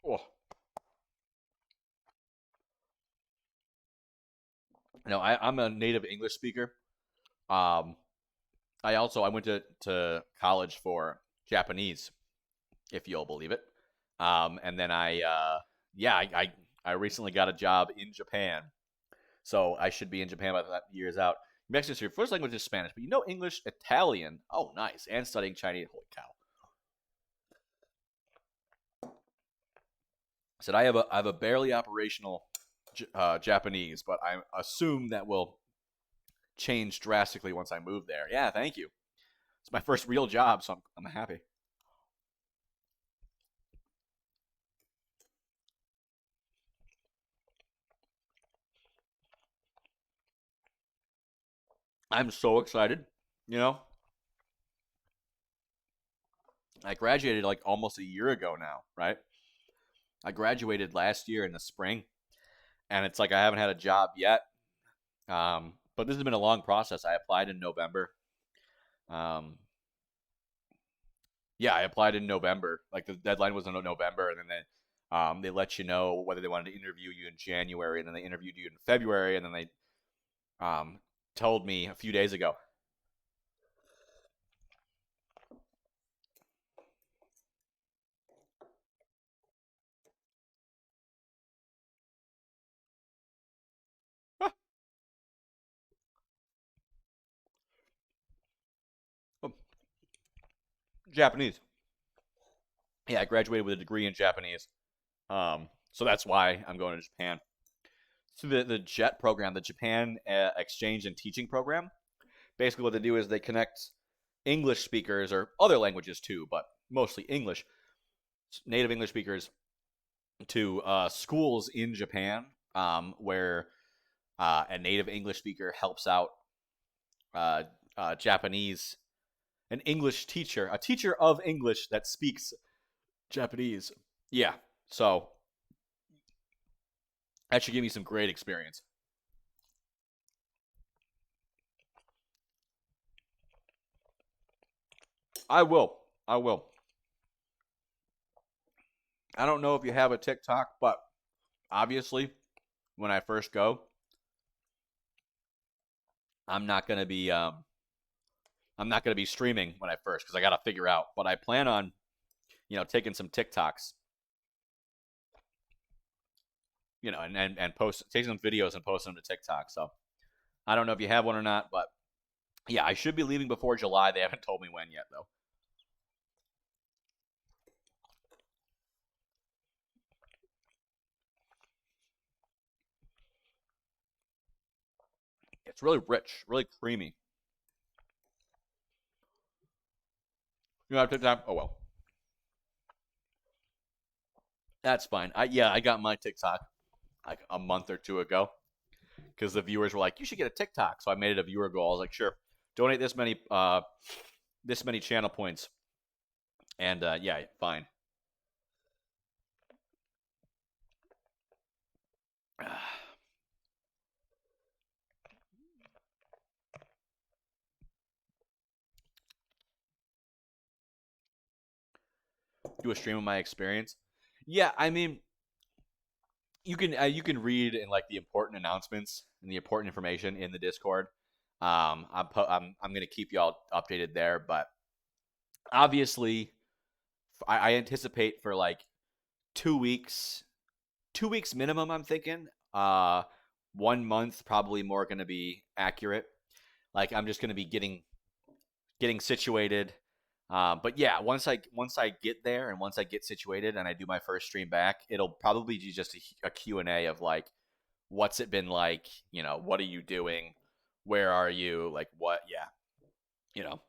Oh. No, I'm a native English speaker. Um I went to college for Japanese, if you'll believe it. And then yeah, I recently got a job in Japan. So I should be in Japan by the year's out. Mexican, your first language is Spanish, but you know English, Italian. Oh, nice. And studying Chinese. Holy cow. I said I have a barely operational Japanese, but I assume that will change drastically once I move there. Yeah, thank you. It's my first real job, so I'm happy. I'm so excited. You know, I graduated like almost a year ago now, right? I graduated last year in the spring, and it's like I haven't had a job yet. But this has been a long process. I applied in November. Um, yeah, I applied in November. Like the deadline was in November, and then they let you know whether they wanted to interview you in January, and then they interviewed you in February, and then they told me a few days ago. Ah, oh, Japanese. Yeah, I graduated with a degree in Japanese. So that's why I'm going to Japan. So the JET program, the Japan Exchange and Teaching Program, basically what they do is they connect English speakers or other languages too, but mostly English, native English speakers to schools in Japan, where a native English speaker helps out uh, Japanese, an English teacher, a teacher of English that speaks Japanese. Yeah, so that should give me some great experience. I will. I will. I don't know if you have a TikTok, but obviously, when I first go, I'm not gonna be I'm not gonna be streaming when I first because I gotta figure out. But I plan on taking some TikToks, and post taking some videos and posting them to TikTok. So I don't know if you have one or not, but yeah, I should be leaving before July. They haven't told me when yet though. It's really rich, really creamy. You have TikTok? Oh well, that's fine. I got my TikTok like a month or two ago because the viewers were like, "You should get a TikTok." So I made it a viewer goal. I was like, "Sure, donate this many channel points," and yeah, fine. do a stream of my experience. Yeah, I mean, you can read in like the important announcements and the important information in the Discord. I'm gonna keep y'all updated there, but obviously, I anticipate for like 2 weeks, 2 weeks minimum. I'm thinking, 1 month probably more gonna be accurate. Like I'm just gonna be getting situated. But yeah, once I get there and once I get situated and I do my first stream back, it'll probably be just a Q&A of like, what's it been like? What are you doing? Where are you? Like what? Yeah, you know,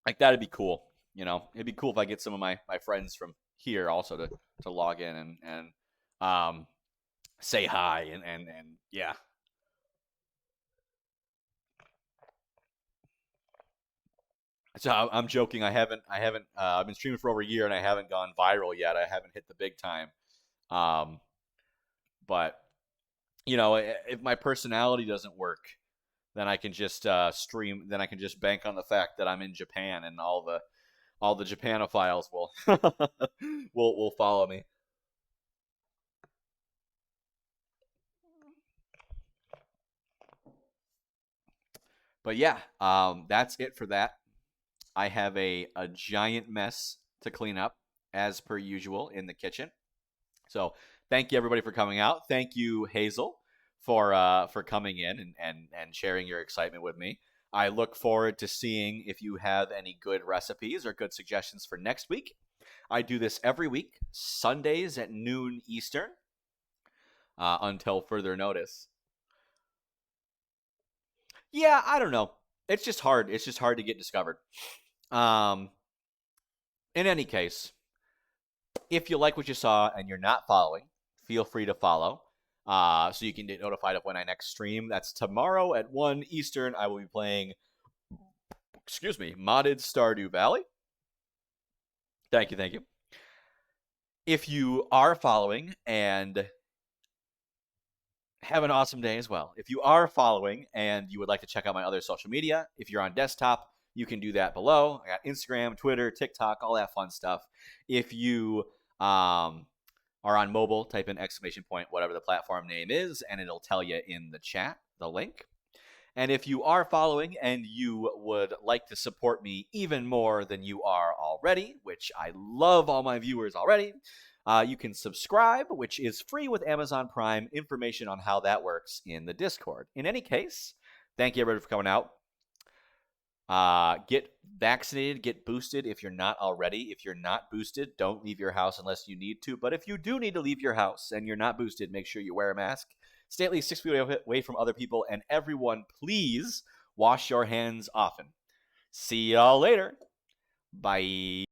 like that'd be cool. It'd be cool if I get some of my friends from here also to log in and um say hi and yeah. So I'm joking. I haven't. I've been streaming for over a year and I haven't gone viral yet. I haven't hit the big time. Um, but if my personality doesn't work, then I can just stream. Then I can just bank on the fact that I'm in Japan and all the Japanophiles will will follow me. But yeah, that's it for that. I have a giant mess to clean up as per usual in the kitchen. So thank you everybody for coming out. Thank you Hazel for coming in and sharing your excitement with me. I look forward to seeing if you have any good recipes or good suggestions for next week. I do this every week, Sundays at noon Eastern, until further notice. Yeah, I don't know. It's just hard. It's just hard to get discovered. Um, in any case, if you like what you saw and you're not following, feel free to follow. So you can get notified of when I next stream. That's tomorrow at 1 Eastern. I will be playing, excuse me, modded Stardew Valley. Thank you, thank you. If you are following and have an awesome day as well. If you are following and you would like to check out my other social media, if you're on desktop, you can do that below. I got Instagram, Twitter, TikTok, all that fun stuff. If you are on mobile, type in exclamation point, whatever the platform name is, and it'll tell you in the chat the link. And if you are following and you would like to support me even more than you are already, which I love all my viewers already, you can subscribe, which is free with Amazon Prime. Information on how that works in the Discord. In any case, thank you everybody for coming out. Get vaccinated, get boosted if you're not already. If you're not boosted, don't leave your house unless you need to. But if you do need to leave your house and you're not boosted, make sure you wear a mask. Stay at least 6 feet away from other people. And everyone, please wash your hands often. See y'all later. Bye.